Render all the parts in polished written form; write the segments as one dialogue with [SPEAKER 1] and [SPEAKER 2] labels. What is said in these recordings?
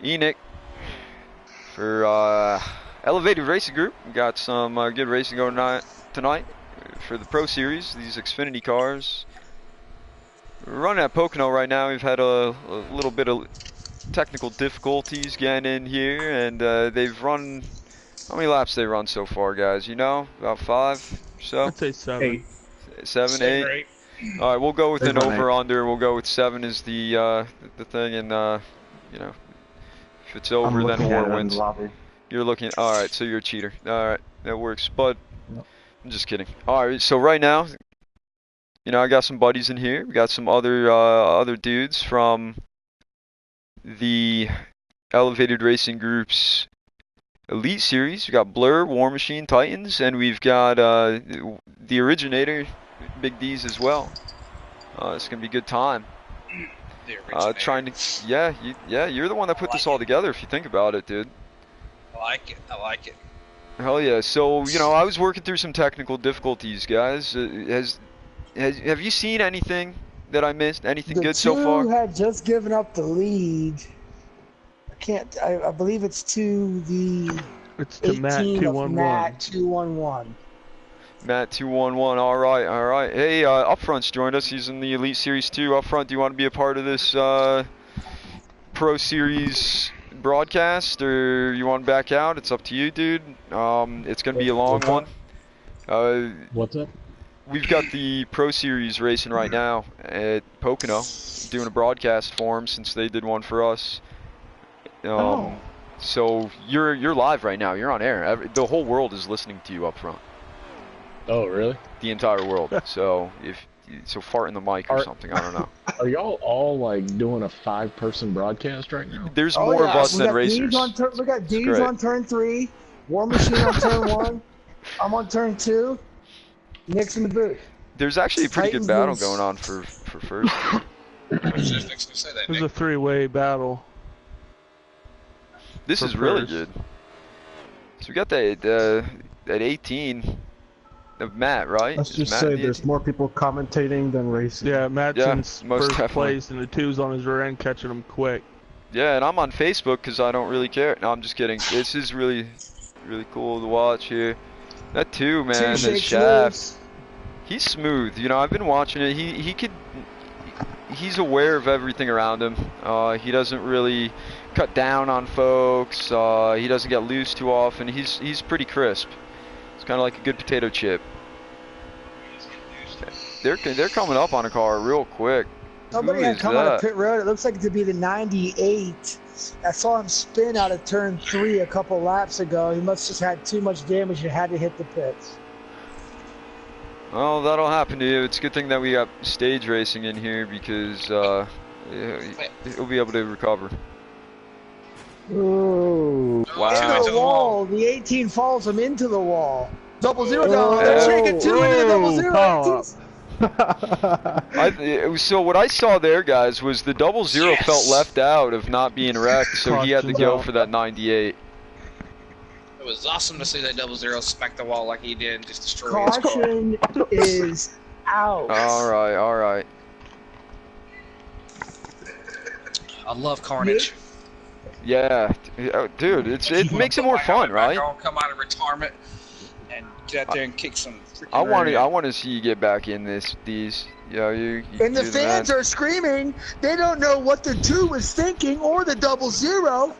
[SPEAKER 1] Enoch for Elevated Racing Group. We got some good racing going tonight for the Pro Series. These Xfinity cars. We're running at Pocono right now. We've had a little bit of technical difficulties getting in here, and they've run. How many laps they run so far, guys? You know, about 5 or so.
[SPEAKER 2] I'd say 7.
[SPEAKER 1] 7, 8. All right, we'll go with an over/under. We'll go with 7 is the thing, and you know, if it's over, then War wins. You're looking. All right, so you're a cheater. All right, that works. But I'm just kidding. All right, so right now, you know, I got some buddies in here. We got some other dudes from the Elevated Racing Group's Elite Series. We got Blur, War Machine, Titans, and we've got the originator, Big D's as well. It's gonna be a good time. Trying to, yeah, you're the one that put this all together. If you think about it, dude.
[SPEAKER 3] I like it. I like it.
[SPEAKER 1] Hell yeah! So you know, I was working through some technical difficulties, guys. Have you seen anything that I missed? Anything good so far?
[SPEAKER 4] The two had just given up the lead. I believe it's to the.
[SPEAKER 2] It's to Matt 211.
[SPEAKER 4] Matt 211.
[SPEAKER 1] Matt 211. All right. Hey, Upfront's joined us. He's in the Elite Series 2. Upfront, do you want to be a part of this Pro Series broadcast, or you want to back out? It's up to you, dude. It's gonna be a long one.
[SPEAKER 5] What's up?
[SPEAKER 1] We've got the Pro Series racing right now at Pocono, doing a broadcast for them since they did one for us. So you're live right now. You're on air. The whole world is listening to you up front.
[SPEAKER 5] Oh, really?
[SPEAKER 1] The entire world. So so fart in the mic or something. I don't know.
[SPEAKER 5] Are y'all all like doing a 5-person broadcast right now?
[SPEAKER 1] There's more of us than racers.
[SPEAKER 4] We got D's on turn 3, War Machine on turn 1. I'm on turn 2. Nick's in the booth.
[SPEAKER 1] There's actually a pretty good battle going on for first.
[SPEAKER 2] There's a 3-way battle.
[SPEAKER 1] This is really good. So we got that 18 of Matt, right?
[SPEAKER 6] Let's just say there's more people commentating than racing.
[SPEAKER 2] Yeah, Matt's in first
[SPEAKER 1] definitely.
[SPEAKER 2] place, and the 2's on his rear end catching him quick.
[SPEAKER 1] Yeah, and I'm on Facebook because I don't really care. No, I'm just kidding. This is really cool to watch here. That 2, man, the shaft. He's smooth. You know, I've been watching it. He's aware of everything around him. He doesn't really cut down on folks. He doesn't get loose too often. He's pretty crisp. It's kind of like a good potato chip. They're coming up on a car real quick.
[SPEAKER 4] Somebody had come on a pit road. It looks like it to be the 98. I saw him spin out of turn 3 a couple laps ago. He must have had too much damage and had to hit the pits.
[SPEAKER 1] Well, that'll happen to you. It's a good thing that we got stage racing in here because he'll be able to recover.
[SPEAKER 4] Ooh.
[SPEAKER 1] Wow.
[SPEAKER 4] Into the wall. The 18 falls him into the wall. 0-0 down. They're taking 2 into the 0-0.
[SPEAKER 1] So what I saw there, guys, was the 0-0 felt left out of not being wrecked, so he had to go for that 98.
[SPEAKER 3] It was awesome to see that 0-0 smack the wall like he did and just destroy it.
[SPEAKER 4] Caution is out.
[SPEAKER 1] All right.
[SPEAKER 3] I love carnage.
[SPEAKER 1] Yeah, dude, it makes it more fun, right?
[SPEAKER 3] Come out of retirement and get out there and kick some.
[SPEAKER 1] I want to see you get back in these. Yeah, you
[SPEAKER 4] and the fans are screaming. They don't know what the 2 was thinking or the 0-0.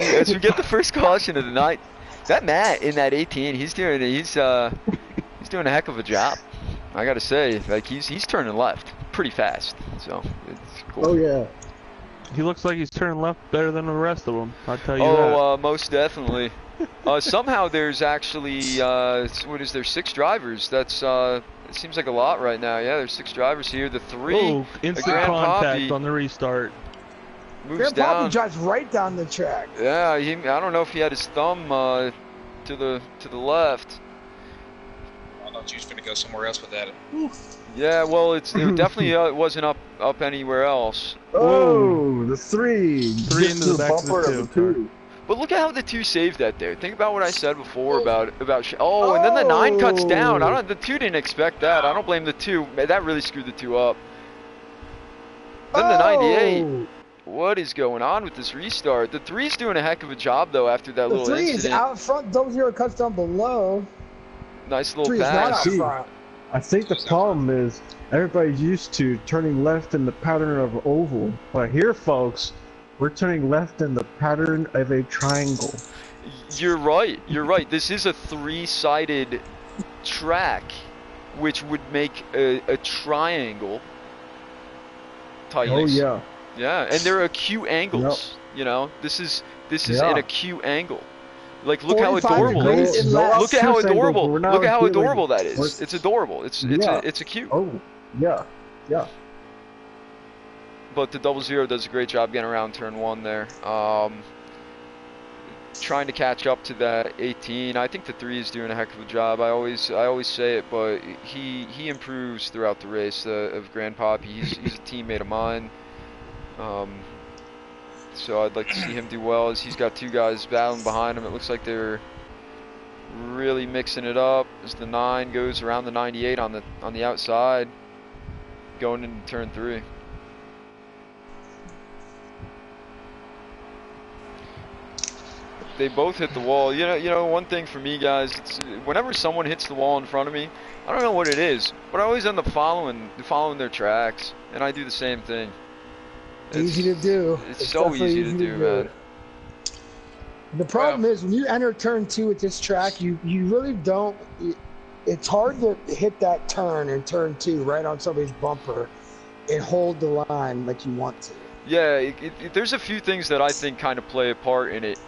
[SPEAKER 1] As we get the first caution of the night, that Matt in that 18, he's doing a heck of a job. I gotta say, like he's turning left pretty fast, so it's cool.
[SPEAKER 6] Oh yeah.
[SPEAKER 2] He looks like he's turning left better than the rest of them. I'll tell you that.
[SPEAKER 1] Oh, most definitely. Somehow there's actually what is there 6 drivers? That's it seems like a lot right now. Yeah, there's 6 drivers here. The 3
[SPEAKER 2] instant contact on the restart.
[SPEAKER 1] Moves down.
[SPEAKER 4] Poppy drives right down the track.
[SPEAKER 1] Yeah, I don't know if he had his thumb to the left.
[SPEAKER 3] I thought you was gonna go somewhere else with that.
[SPEAKER 1] Yeah, well, it definitely wasn't up anywhere else.
[SPEAKER 6] Oh, the 3
[SPEAKER 2] into the back of the 2.
[SPEAKER 1] But look at how the 2 saved that there. Think about what I said before about and then the 9 cuts down. The 2 didn't expect that. I don't blame the 2. That really screwed the 2 up. Then the 98. Whoa. what is going on with this restart. The 3's doing a heck of a job though after that little incident.
[SPEAKER 4] The 3 is out front. 00 cuts down below.
[SPEAKER 1] Nice little
[SPEAKER 4] 3 is
[SPEAKER 1] pass.
[SPEAKER 4] not out front.
[SPEAKER 6] I think the problem is everybody's used to turning left in the pattern of an oval. But here, folks, we're turning left in the pattern of a triangle.
[SPEAKER 1] You're right. You're right. This is a 3-sided track, which would make a triangle. Tight.
[SPEAKER 6] Oh yeah.
[SPEAKER 1] Yeah, and there are acute angles.
[SPEAKER 6] Yep.
[SPEAKER 1] You know, this is an acute angle. Like, look how
[SPEAKER 4] 45
[SPEAKER 1] adorable it
[SPEAKER 4] degrees
[SPEAKER 1] is.
[SPEAKER 4] in left.
[SPEAKER 1] Look at how adorable.
[SPEAKER 6] We're not
[SPEAKER 1] Look at how
[SPEAKER 6] doing-
[SPEAKER 1] adorable that is.
[SPEAKER 6] we're-
[SPEAKER 1] It's adorable. It's acute.
[SPEAKER 6] Oh, yeah. Yeah.
[SPEAKER 1] But the 00 does a great job getting around turn 1 there. Trying to catch up to that 18. I think the 3 is doing a heck of a job. I always say it, but he improves throughout the race of Grand Poppy. He's a teammate of mine. So I'd like to see him do well, as he's got 2 guys battling behind him. It looks like they're really mixing it up as the 9 goes around the 98 on the outside, going into turn 3. They both hit the wall. You know, one thing for me, guys, it's, whenever someone hits the wall in front of me, I don't know what it is, but I always end up following their tracks, and I do the same thing.
[SPEAKER 4] Easy to do.
[SPEAKER 1] It's so easy to do, man.
[SPEAKER 4] The problem is when you enter turn 2 at this track, you really don't. It's hard to hit that turn in turn 2 right on somebody's bumper and hold the line like you want to.
[SPEAKER 1] Yeah, there's a few things that I think kind of play a part in it.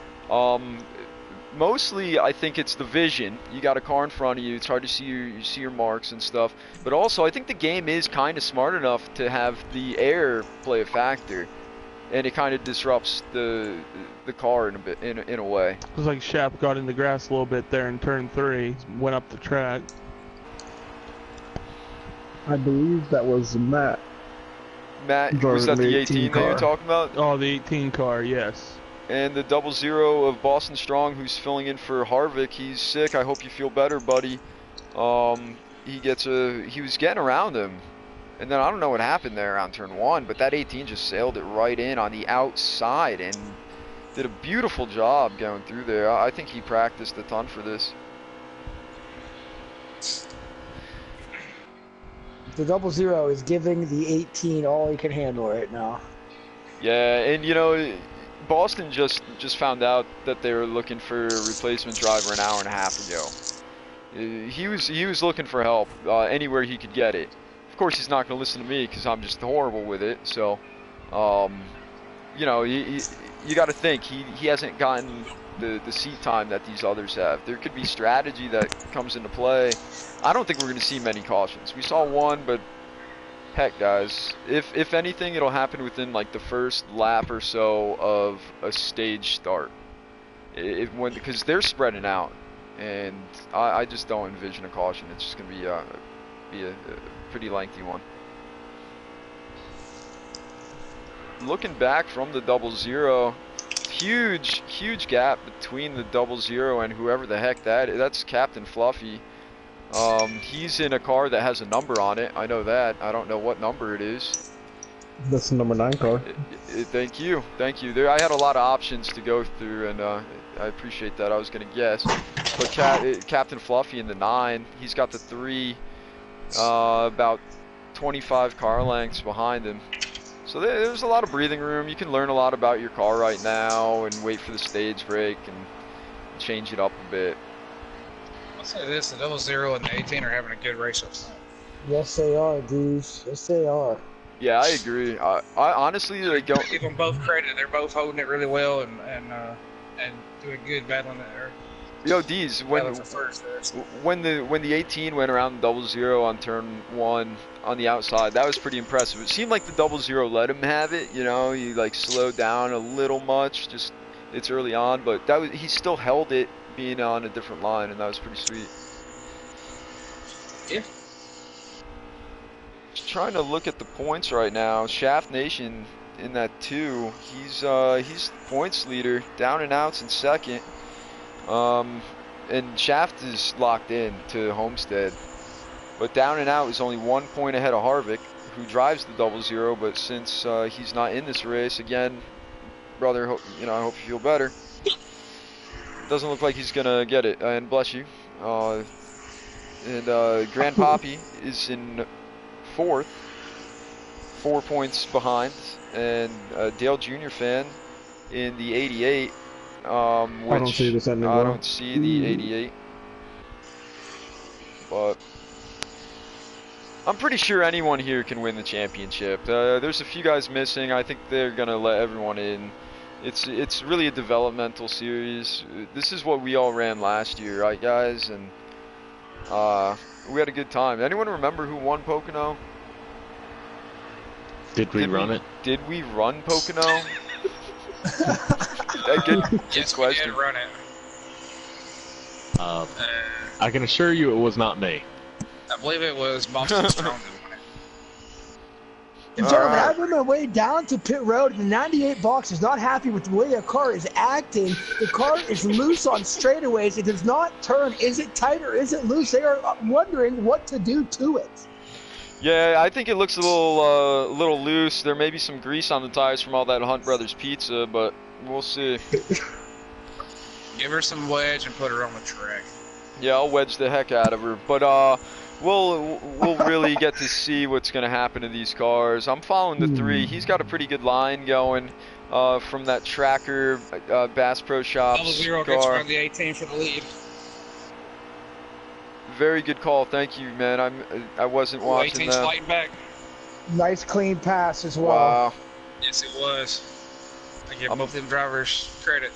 [SPEAKER 1] Mostly, I think it's the vision. You got a car in front of you; it's hard to see your marks and stuff. But also, I think the game is kind of smart enough to have the air play a factor, and it kind of disrupts the car in a way.
[SPEAKER 2] It was like Shaft got in the grass a little bit there in turn 3, went up the track.
[SPEAKER 6] I believe that was Matt.
[SPEAKER 1] Matt, was that the 18 that you're talking about?
[SPEAKER 2] Oh, the 18 car, yes.
[SPEAKER 1] And the 00 of Boston Strong, who's filling in for Harvick. He's sick. I hope you feel better, buddy. He was getting around him, and then I don't know what happened there on turn 1, but that 18 just sailed it right in on the outside and did a beautiful job going through there. I think he practiced a ton for this.
[SPEAKER 4] The 00 is giving the 18 all he can handle right now.
[SPEAKER 1] Yeah, and you know, Boston just found out that they were looking for a replacement driver an hour and a half ago. He was looking for help anywhere he could get it. Of course, he's not going to listen to me because I'm just horrible with it. So, you know, you got to think he hasn't gotten the seat time that these others have. There could be strategy that comes into play. I don't think we're going to see many cautions. We saw one, but heck, guys, if anything, it'll happen within like the first lap or so of a stage start. Because they're spreading out, and I just don't envision a caution. It's just going to be a pretty lengthy one. Looking back from the 00, huge gap between the 00 and whoever the heck that's Captain Fluffy. He's in a car that has a number on it. I know that. I don't know what number it is.
[SPEAKER 6] That's the number 9 car.
[SPEAKER 1] Thank you. There, I had a lot of options to go through, and I appreciate that. I was gonna guess, but Captain Fluffy in the 9. He's got the 3, about 25 car lengths behind him. So there's a lot of breathing room. You can learn a lot about your car right now and wait for the stage break and change it up a bit.
[SPEAKER 3] I'll say this, the 00 and the 18 are having a good race up front.
[SPEAKER 4] Yes, they are, dudes. Yes, they are.
[SPEAKER 1] Yeah, I agree. I honestly, they don't
[SPEAKER 3] Give them both credit. They're both holding it really well and doing good battling there.
[SPEAKER 1] Yo, D's, when the 18 went around the 00 on turn 1 on the outside, that was pretty impressive. It seemed like the 00 let him have it. You know, he like slowed down a little much. Just it's early on, but he still held it, being on a different line, and that was pretty sweet.
[SPEAKER 3] Yeah.
[SPEAKER 1] Just trying to look at the points right now. Shaft Nation in that 2. He's the points leader, down and outs in second. And Shaft is locked in to Homestead, but down and out is only 1 point ahead of Harvick, who drives the 00. But since he's not in this race, again, brother. You know, I hope you feel better. Doesn't look like he's gonna get it, and bless you. Grand Poppy is in 4th, 4 points behind, and Dale Jr. fan in the 88. Which
[SPEAKER 6] I don't see this ending
[SPEAKER 1] I
[SPEAKER 6] well.
[SPEAKER 1] don't see the 88, but I'm pretty sure anyone here can win the championship. There's a few guys missing. I think they're gonna let everyone in. It's really a developmental series. This is what we all ran last year, right, guys? And we had a good time. Anyone remember who won Pocono?
[SPEAKER 5] Did we run it?
[SPEAKER 1] Did we run Pocono? Good
[SPEAKER 3] Yes, we
[SPEAKER 1] question.
[SPEAKER 3] did run it.
[SPEAKER 5] I can assure you it was not me.
[SPEAKER 3] I believe it was Boston Strong that won it.
[SPEAKER 4] Gentlemen, I rode my way down to pit road, and the 98 box is not happy with the way the car is acting. The car is loose on straightaways. It does not turn. Is it tight or is it loose? They are wondering what to do to it.
[SPEAKER 1] Yeah, I think it looks a little loose. There may be some grease on the tires from all that Hunt Brothers pizza, but we'll see.
[SPEAKER 3] Give her some wedge and put her on the track.
[SPEAKER 1] Yeah, I'll wedge the heck out of her. But we'll really get to see what's going to happen to these cars. I'm following the 3. He's got a pretty good line going from that Tracker Bass Pro Shops
[SPEAKER 3] 0 gets
[SPEAKER 1] car.
[SPEAKER 3] from the 18 for the lead.
[SPEAKER 1] Very good call. Thank you, man. I wasn't watching
[SPEAKER 3] 18's
[SPEAKER 1] that.
[SPEAKER 3] fighting back.
[SPEAKER 4] Nice clean pass as well.
[SPEAKER 1] Wow.
[SPEAKER 3] Yes, it was. I give both them drivers credit.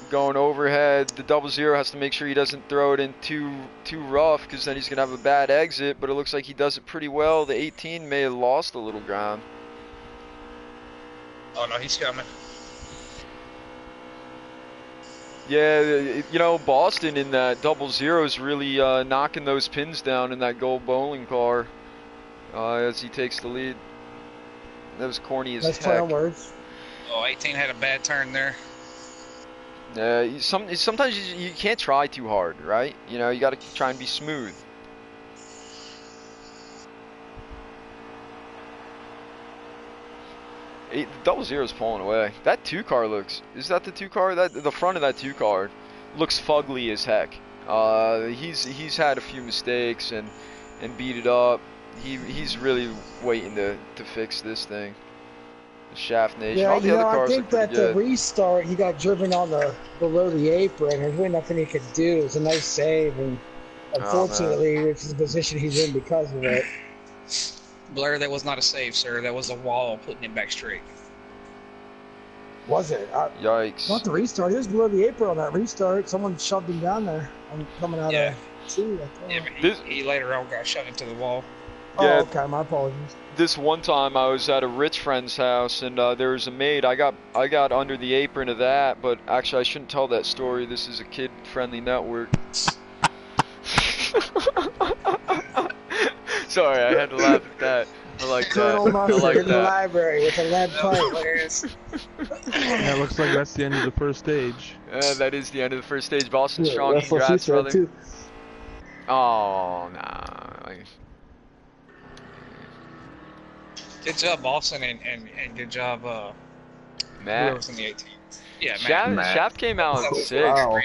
[SPEAKER 1] Going overhead, the 00 has to make sure he doesn't throw it in too rough, because then he's gonna have a bad exit. But it looks like he does it pretty well. The 18 may have lost a little ground.
[SPEAKER 3] Oh no, he's coming.
[SPEAKER 1] Yeah, you know, Boston in that 00 is really knocking those pins down in that gold bowling car as he takes the lead. That was corny as
[SPEAKER 4] Nice
[SPEAKER 1] heck.
[SPEAKER 4] play on words.
[SPEAKER 3] Oh, 18 had a bad turn there.
[SPEAKER 1] Sometimes you can't try too hard, right? You know, you got to try and be smooth. The 00 is pulling away. That 2 car looks. Is that the 2 car? The front of that 2 car looks fugly as heck. He's had a few mistakes and beat it up. He's really waiting to fix this thing. Shaft Nation.
[SPEAKER 4] Yeah,
[SPEAKER 1] all the other cars
[SPEAKER 4] I think
[SPEAKER 1] are
[SPEAKER 4] that
[SPEAKER 1] pretty good.
[SPEAKER 4] the restart, he got driven on below the apron. There's really nothing he could do. It was a nice save, and unfortunately, it's the position he's in because of it.
[SPEAKER 3] Blair, that was not a save, sir. That was a wall putting him back straight.
[SPEAKER 4] Was it?
[SPEAKER 1] Yikes.
[SPEAKER 4] Not the restart. He was below the apron on that restart. Someone shoved him down there. I'm coming out of 2, I thought.
[SPEAKER 3] Yeah, but he later on got shoved into the wall.
[SPEAKER 1] Yeah.
[SPEAKER 4] Oh, okay. My apologies.
[SPEAKER 1] This one time I was at a rich friend's house and there was a maid. I got under the apron of that, but actually I shouldn't tell that story. This is a kid-friendly network. Sorry, I had to laugh at that. I like
[SPEAKER 4] Colonel
[SPEAKER 1] that. I
[SPEAKER 4] Mustard
[SPEAKER 1] like
[SPEAKER 4] in the
[SPEAKER 1] that.
[SPEAKER 4] library with a lead pipe.
[SPEAKER 2] Yeah, it looks like that's the end of the first stage.
[SPEAKER 1] That is the end of the first stage. Boston
[SPEAKER 6] Yeah,
[SPEAKER 1] Strong,
[SPEAKER 6] that's what she
[SPEAKER 1] congrats,
[SPEAKER 6] said
[SPEAKER 1] brother.
[SPEAKER 6] too.
[SPEAKER 1] Oh, nah.
[SPEAKER 3] Good job, Boston, and good job,
[SPEAKER 1] Matt.
[SPEAKER 3] whoever's in the 18. Yeah, Matt.
[SPEAKER 1] Shaft came out in 6th.
[SPEAKER 4] Wow.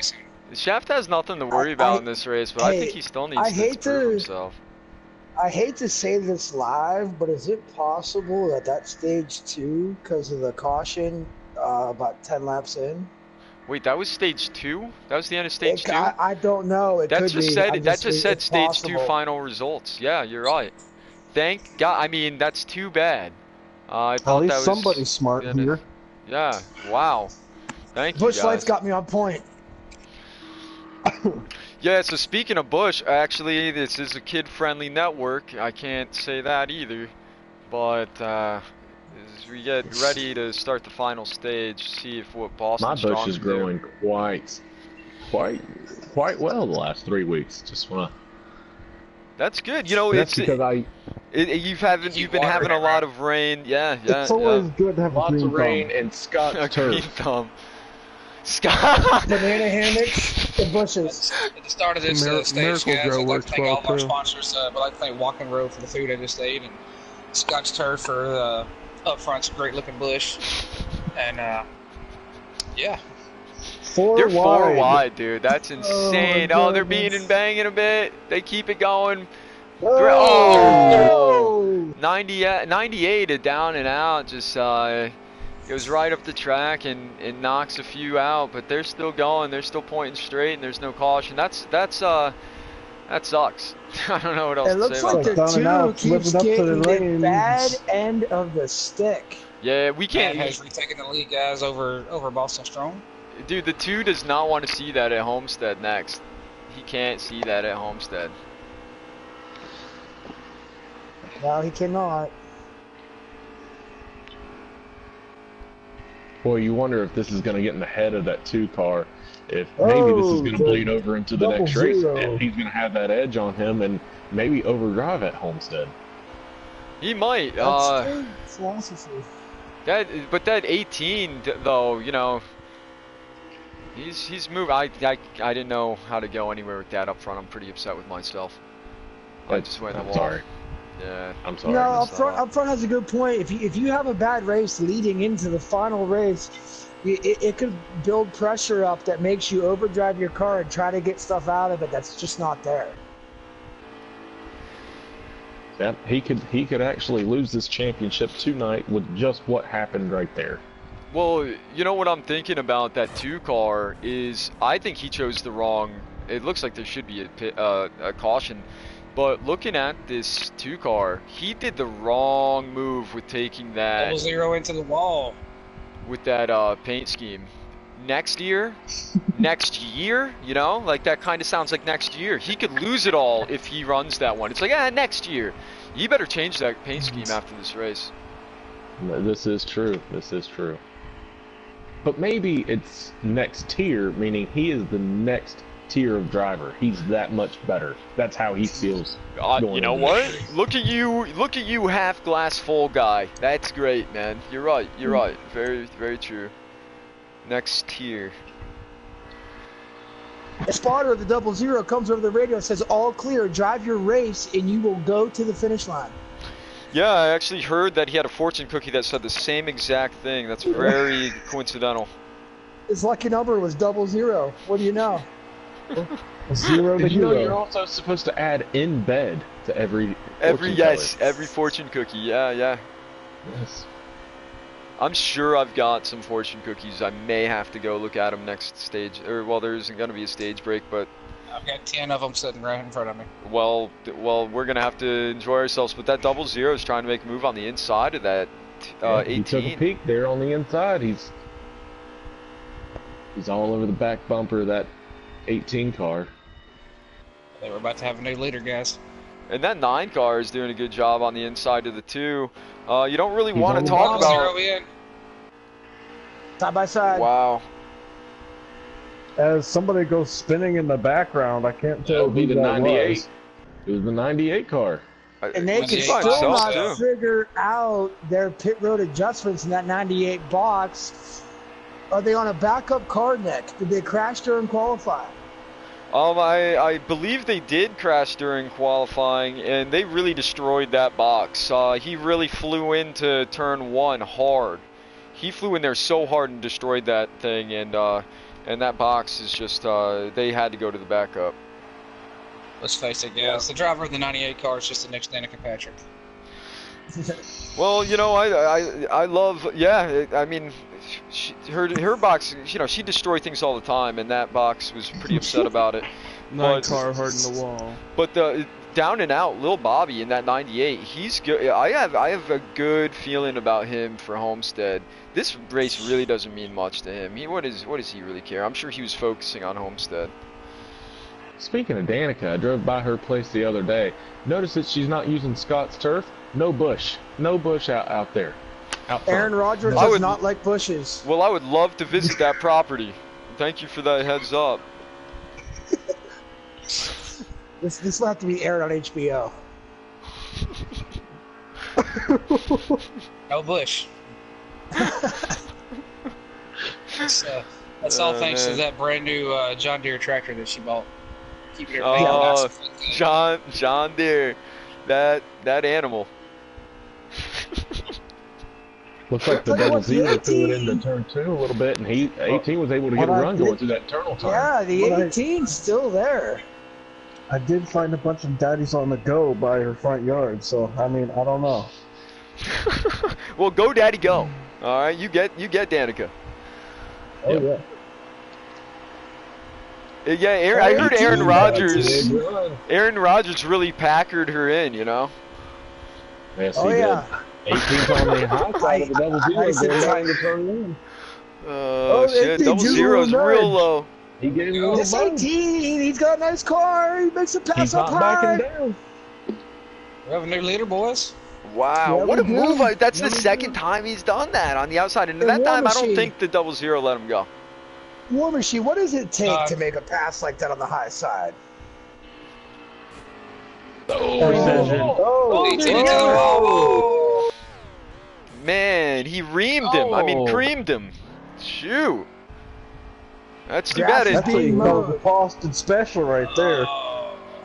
[SPEAKER 1] Shaft has nothing to worry about in this race, but I think he still needs to prove himself.
[SPEAKER 4] I hate to say this live, but is it possible that stage 2, because of the caution, about 10 laps in?
[SPEAKER 1] Wait, that was stage 2? That was the end of stage 2?
[SPEAKER 4] I don't know. That
[SPEAKER 1] just said stage 2 final results. Yeah, you're right. Thank God. I mean, that's too bad. I thought
[SPEAKER 6] At least
[SPEAKER 1] that was
[SPEAKER 6] somebody's smart here.
[SPEAKER 1] Yeah. Wow. Thank you,
[SPEAKER 4] Bush
[SPEAKER 1] guys.
[SPEAKER 4] Lights got me on point.
[SPEAKER 1] Yeah, so speaking of Bush, actually, this is a kid-friendly network. I can't say that either. But as we get ready to start the final stage, see if what Boston
[SPEAKER 5] My
[SPEAKER 1] Strong
[SPEAKER 5] bush is
[SPEAKER 1] can do.
[SPEAKER 5] growing quite well the last 3 weeks. Just wanna.
[SPEAKER 1] That's good. You know,
[SPEAKER 6] That's because
[SPEAKER 1] you've been having a lot of rain. Yeah.
[SPEAKER 6] it's always good to have a
[SPEAKER 5] Lots
[SPEAKER 6] green
[SPEAKER 5] of rain
[SPEAKER 6] thumb.
[SPEAKER 5] and Scott's
[SPEAKER 1] A green
[SPEAKER 5] turf.
[SPEAKER 1] thumb. Scott.
[SPEAKER 4] Banana hammocks, the bushes.
[SPEAKER 3] At the start of this stage,
[SPEAKER 2] Miracle
[SPEAKER 3] guys,
[SPEAKER 2] Grow
[SPEAKER 3] I'd like
[SPEAKER 2] works
[SPEAKER 3] to thank all of our
[SPEAKER 2] well, too.
[SPEAKER 3] sponsors. I'd like to thank Walking Road for the food I just ate, and Scotch Turf for the up front's great looking bush. And Yeah.
[SPEAKER 1] They're
[SPEAKER 6] wide.
[SPEAKER 1] 4 wide, dude. That's insane.
[SPEAKER 4] Oh,
[SPEAKER 1] Oh, they're beating and banging a bit. They keep it going.
[SPEAKER 4] Oh!
[SPEAKER 1] 98 down and out. Just goes right up the track and knocks a few out. But they're still going. They're still pointing straight, and there's no caution. That sucks. I don't know what else
[SPEAKER 4] It
[SPEAKER 1] to
[SPEAKER 4] looks
[SPEAKER 1] say
[SPEAKER 4] like
[SPEAKER 1] about
[SPEAKER 4] the
[SPEAKER 1] that.
[SPEAKER 4] two keeps getting the bad end of the stick.
[SPEAKER 1] Yeah, we can't.
[SPEAKER 3] Matt has retaken the lead, guys, over Boston Strong.
[SPEAKER 1] Dude, the 2 does not want to see that at Homestead next. He can't see that at Homestead.
[SPEAKER 4] No, he cannot.
[SPEAKER 5] Boy, you wonder if this is going to get in the head of that 2 car. If maybe this is going to bleed over into the next race, and he's going to have that edge on him and maybe overdrive at Homestead.
[SPEAKER 1] He might.
[SPEAKER 4] That's good philosophy.
[SPEAKER 1] But that 18 though, you know, he's moved. I didn't know how to go anywhere with that up front. I'm pretty upset with myself. I just went in the wall.
[SPEAKER 5] Sorry.
[SPEAKER 1] Yeah.
[SPEAKER 5] I'm sorry.
[SPEAKER 4] You know, up front has a good point. If you have a bad race leading into the final race, it could build pressure up that makes you overdrive your car and try to get stuff out of it that's just not there.
[SPEAKER 5] Yeah, he could actually lose this championship tonight with just what happened right there.
[SPEAKER 1] Well, you know what I'm thinking about that 2 car is I think he chose the wrong. It looks like there should be a caution, but looking at this 2 car, he did the wrong move with taking that
[SPEAKER 3] 0 into the wall
[SPEAKER 1] with that paint scheme. Next year, you know, like that kind of sounds like next year. He could lose it all if he runs that one. It's like, next year. You better change that paint scheme after this race.
[SPEAKER 5] This is true. This is true. But maybe it's next tier, meaning he is the next tier of driver. He's that much better. That's how he feels.
[SPEAKER 1] You know what? Look at you, half glass full guy. That's great, man. You're right. You're right. Very, very true. Next tier.
[SPEAKER 4] A spotter of the 00 comes over the radio and says, "All clear. Drive your race, and you will go to the finish line."
[SPEAKER 1] Yeah, I actually heard that he had a fortune cookie that said the same exact thing. That's very coincidental.
[SPEAKER 4] His lucky number was 00. What do you know?
[SPEAKER 6] 0 to
[SPEAKER 5] Did you know
[SPEAKER 6] hero.
[SPEAKER 5] you're also supposed to add in bed to every
[SPEAKER 1] Every fortune cookie. Yeah.
[SPEAKER 5] Yes.
[SPEAKER 1] I'm sure I've got some fortune cookies. I may have to go look at them next stage. Or, well, there isn't going to be a stage break, but...
[SPEAKER 3] I've got 10 of them sitting right in front of me.
[SPEAKER 1] Well, we're going to have to enjoy ourselves. But that 00 is trying to make a move on the inside of that 18.
[SPEAKER 5] He took a peek there on the inside. He's all over the back bumper of that 18 car.
[SPEAKER 3] They were about to have a new leader, guys.
[SPEAKER 1] And that 9 car is doing a good job on the inside of the 2. You don't really want to
[SPEAKER 5] on
[SPEAKER 1] talk
[SPEAKER 5] the
[SPEAKER 1] about...
[SPEAKER 3] 0 in.
[SPEAKER 4] Side by side.
[SPEAKER 1] Wow.
[SPEAKER 6] As somebody goes spinning in the background, I can't
[SPEAKER 5] That
[SPEAKER 6] tell
[SPEAKER 5] would be
[SPEAKER 6] who
[SPEAKER 5] the
[SPEAKER 6] that
[SPEAKER 5] 98.
[SPEAKER 6] was.
[SPEAKER 5] It was the 98 car.
[SPEAKER 4] And they can
[SPEAKER 1] He's by
[SPEAKER 4] still
[SPEAKER 1] himself,
[SPEAKER 4] not
[SPEAKER 1] too.
[SPEAKER 4] figure out their pit road adjustments in that 98 box. Are they on a backup car neck? Did they crash during qualifying?
[SPEAKER 1] I believe they did crash during qualifying, and they really destroyed that box. He really flew into turn 1 hard. He flew in there so hard and destroyed that thing, and that box is just, they had to go to the backup.
[SPEAKER 3] Let's face it, guys. The driver of the 98 car is just the next Danica Patrick.
[SPEAKER 1] Well, you know, I love, yeah, I mean, her box, you know, she destroyed things all the time, and that box was pretty upset about it.
[SPEAKER 2] 9 car hard in the wall.
[SPEAKER 1] But the down and out, Lil Bobby in that 98, he's good. I have a good feeling about him for Homestead. This race really doesn't mean much to him. What does he really care? I'm sure he was focusing on Homestead.
[SPEAKER 5] Speaking of Danica, I drove by her place the other day. Notice that she's not using Scott's turf. No bush. No bush out there. Out front.
[SPEAKER 4] Aaron Rodgers does not like bushes.
[SPEAKER 1] Well, I would love to visit that property. Thank you for that heads up.
[SPEAKER 4] This will have to be aired on HBO.
[SPEAKER 3] No bush. That's all thanks to that brand new John Deere tractor that she bought. Keep your
[SPEAKER 1] John Deere, that animal.
[SPEAKER 5] Looks like the double zero threw it into turn 2 a little bit, and 18 was able to get a run going through that turtle time.
[SPEAKER 4] Yeah, the 18's still there.
[SPEAKER 6] I did find a bunch of daddies on the go by her front yard, so I mean, I don't know.
[SPEAKER 1] Well, go daddy go. All right, you get Danica.
[SPEAKER 6] Oh yeah.
[SPEAKER 1] Yeah, I heard Aaron Rodgers. Aaron Rodgers really packered her in, you know.
[SPEAKER 5] Yes,
[SPEAKER 4] Oh
[SPEAKER 5] he
[SPEAKER 4] yeah.
[SPEAKER 5] did. 18's on the high side of the double zero, going to turn 1.
[SPEAKER 1] Oh shit, double zero's real low.
[SPEAKER 5] He gave him a
[SPEAKER 4] This
[SPEAKER 5] little
[SPEAKER 4] 18, he's got a nice car. He makes a pass
[SPEAKER 5] He's
[SPEAKER 4] up
[SPEAKER 5] not
[SPEAKER 4] high.
[SPEAKER 5] backing down.
[SPEAKER 3] We have a new leader, boys.
[SPEAKER 1] Wow,
[SPEAKER 4] Yeah,
[SPEAKER 1] what a
[SPEAKER 4] we
[SPEAKER 1] move!
[SPEAKER 4] do.
[SPEAKER 1] That's
[SPEAKER 4] Yeah,
[SPEAKER 1] the
[SPEAKER 4] we
[SPEAKER 1] second
[SPEAKER 4] do.
[SPEAKER 1] time he's done that on the outside, and
[SPEAKER 4] And
[SPEAKER 1] that
[SPEAKER 4] War
[SPEAKER 1] time I don't
[SPEAKER 4] Machine.
[SPEAKER 1] think the double zero let him go.
[SPEAKER 4] War Machine, what does it take to make a pass like that on the high side?
[SPEAKER 2] Precision.
[SPEAKER 6] Oh,
[SPEAKER 3] 18 into the wall.
[SPEAKER 1] Man, he reamed him. I mean,
[SPEAKER 5] Oh.
[SPEAKER 1] creamed him. Shoot. That's too
[SPEAKER 4] Grass
[SPEAKER 1] bad.
[SPEAKER 4] is
[SPEAKER 6] that's what you call the Boston special right there.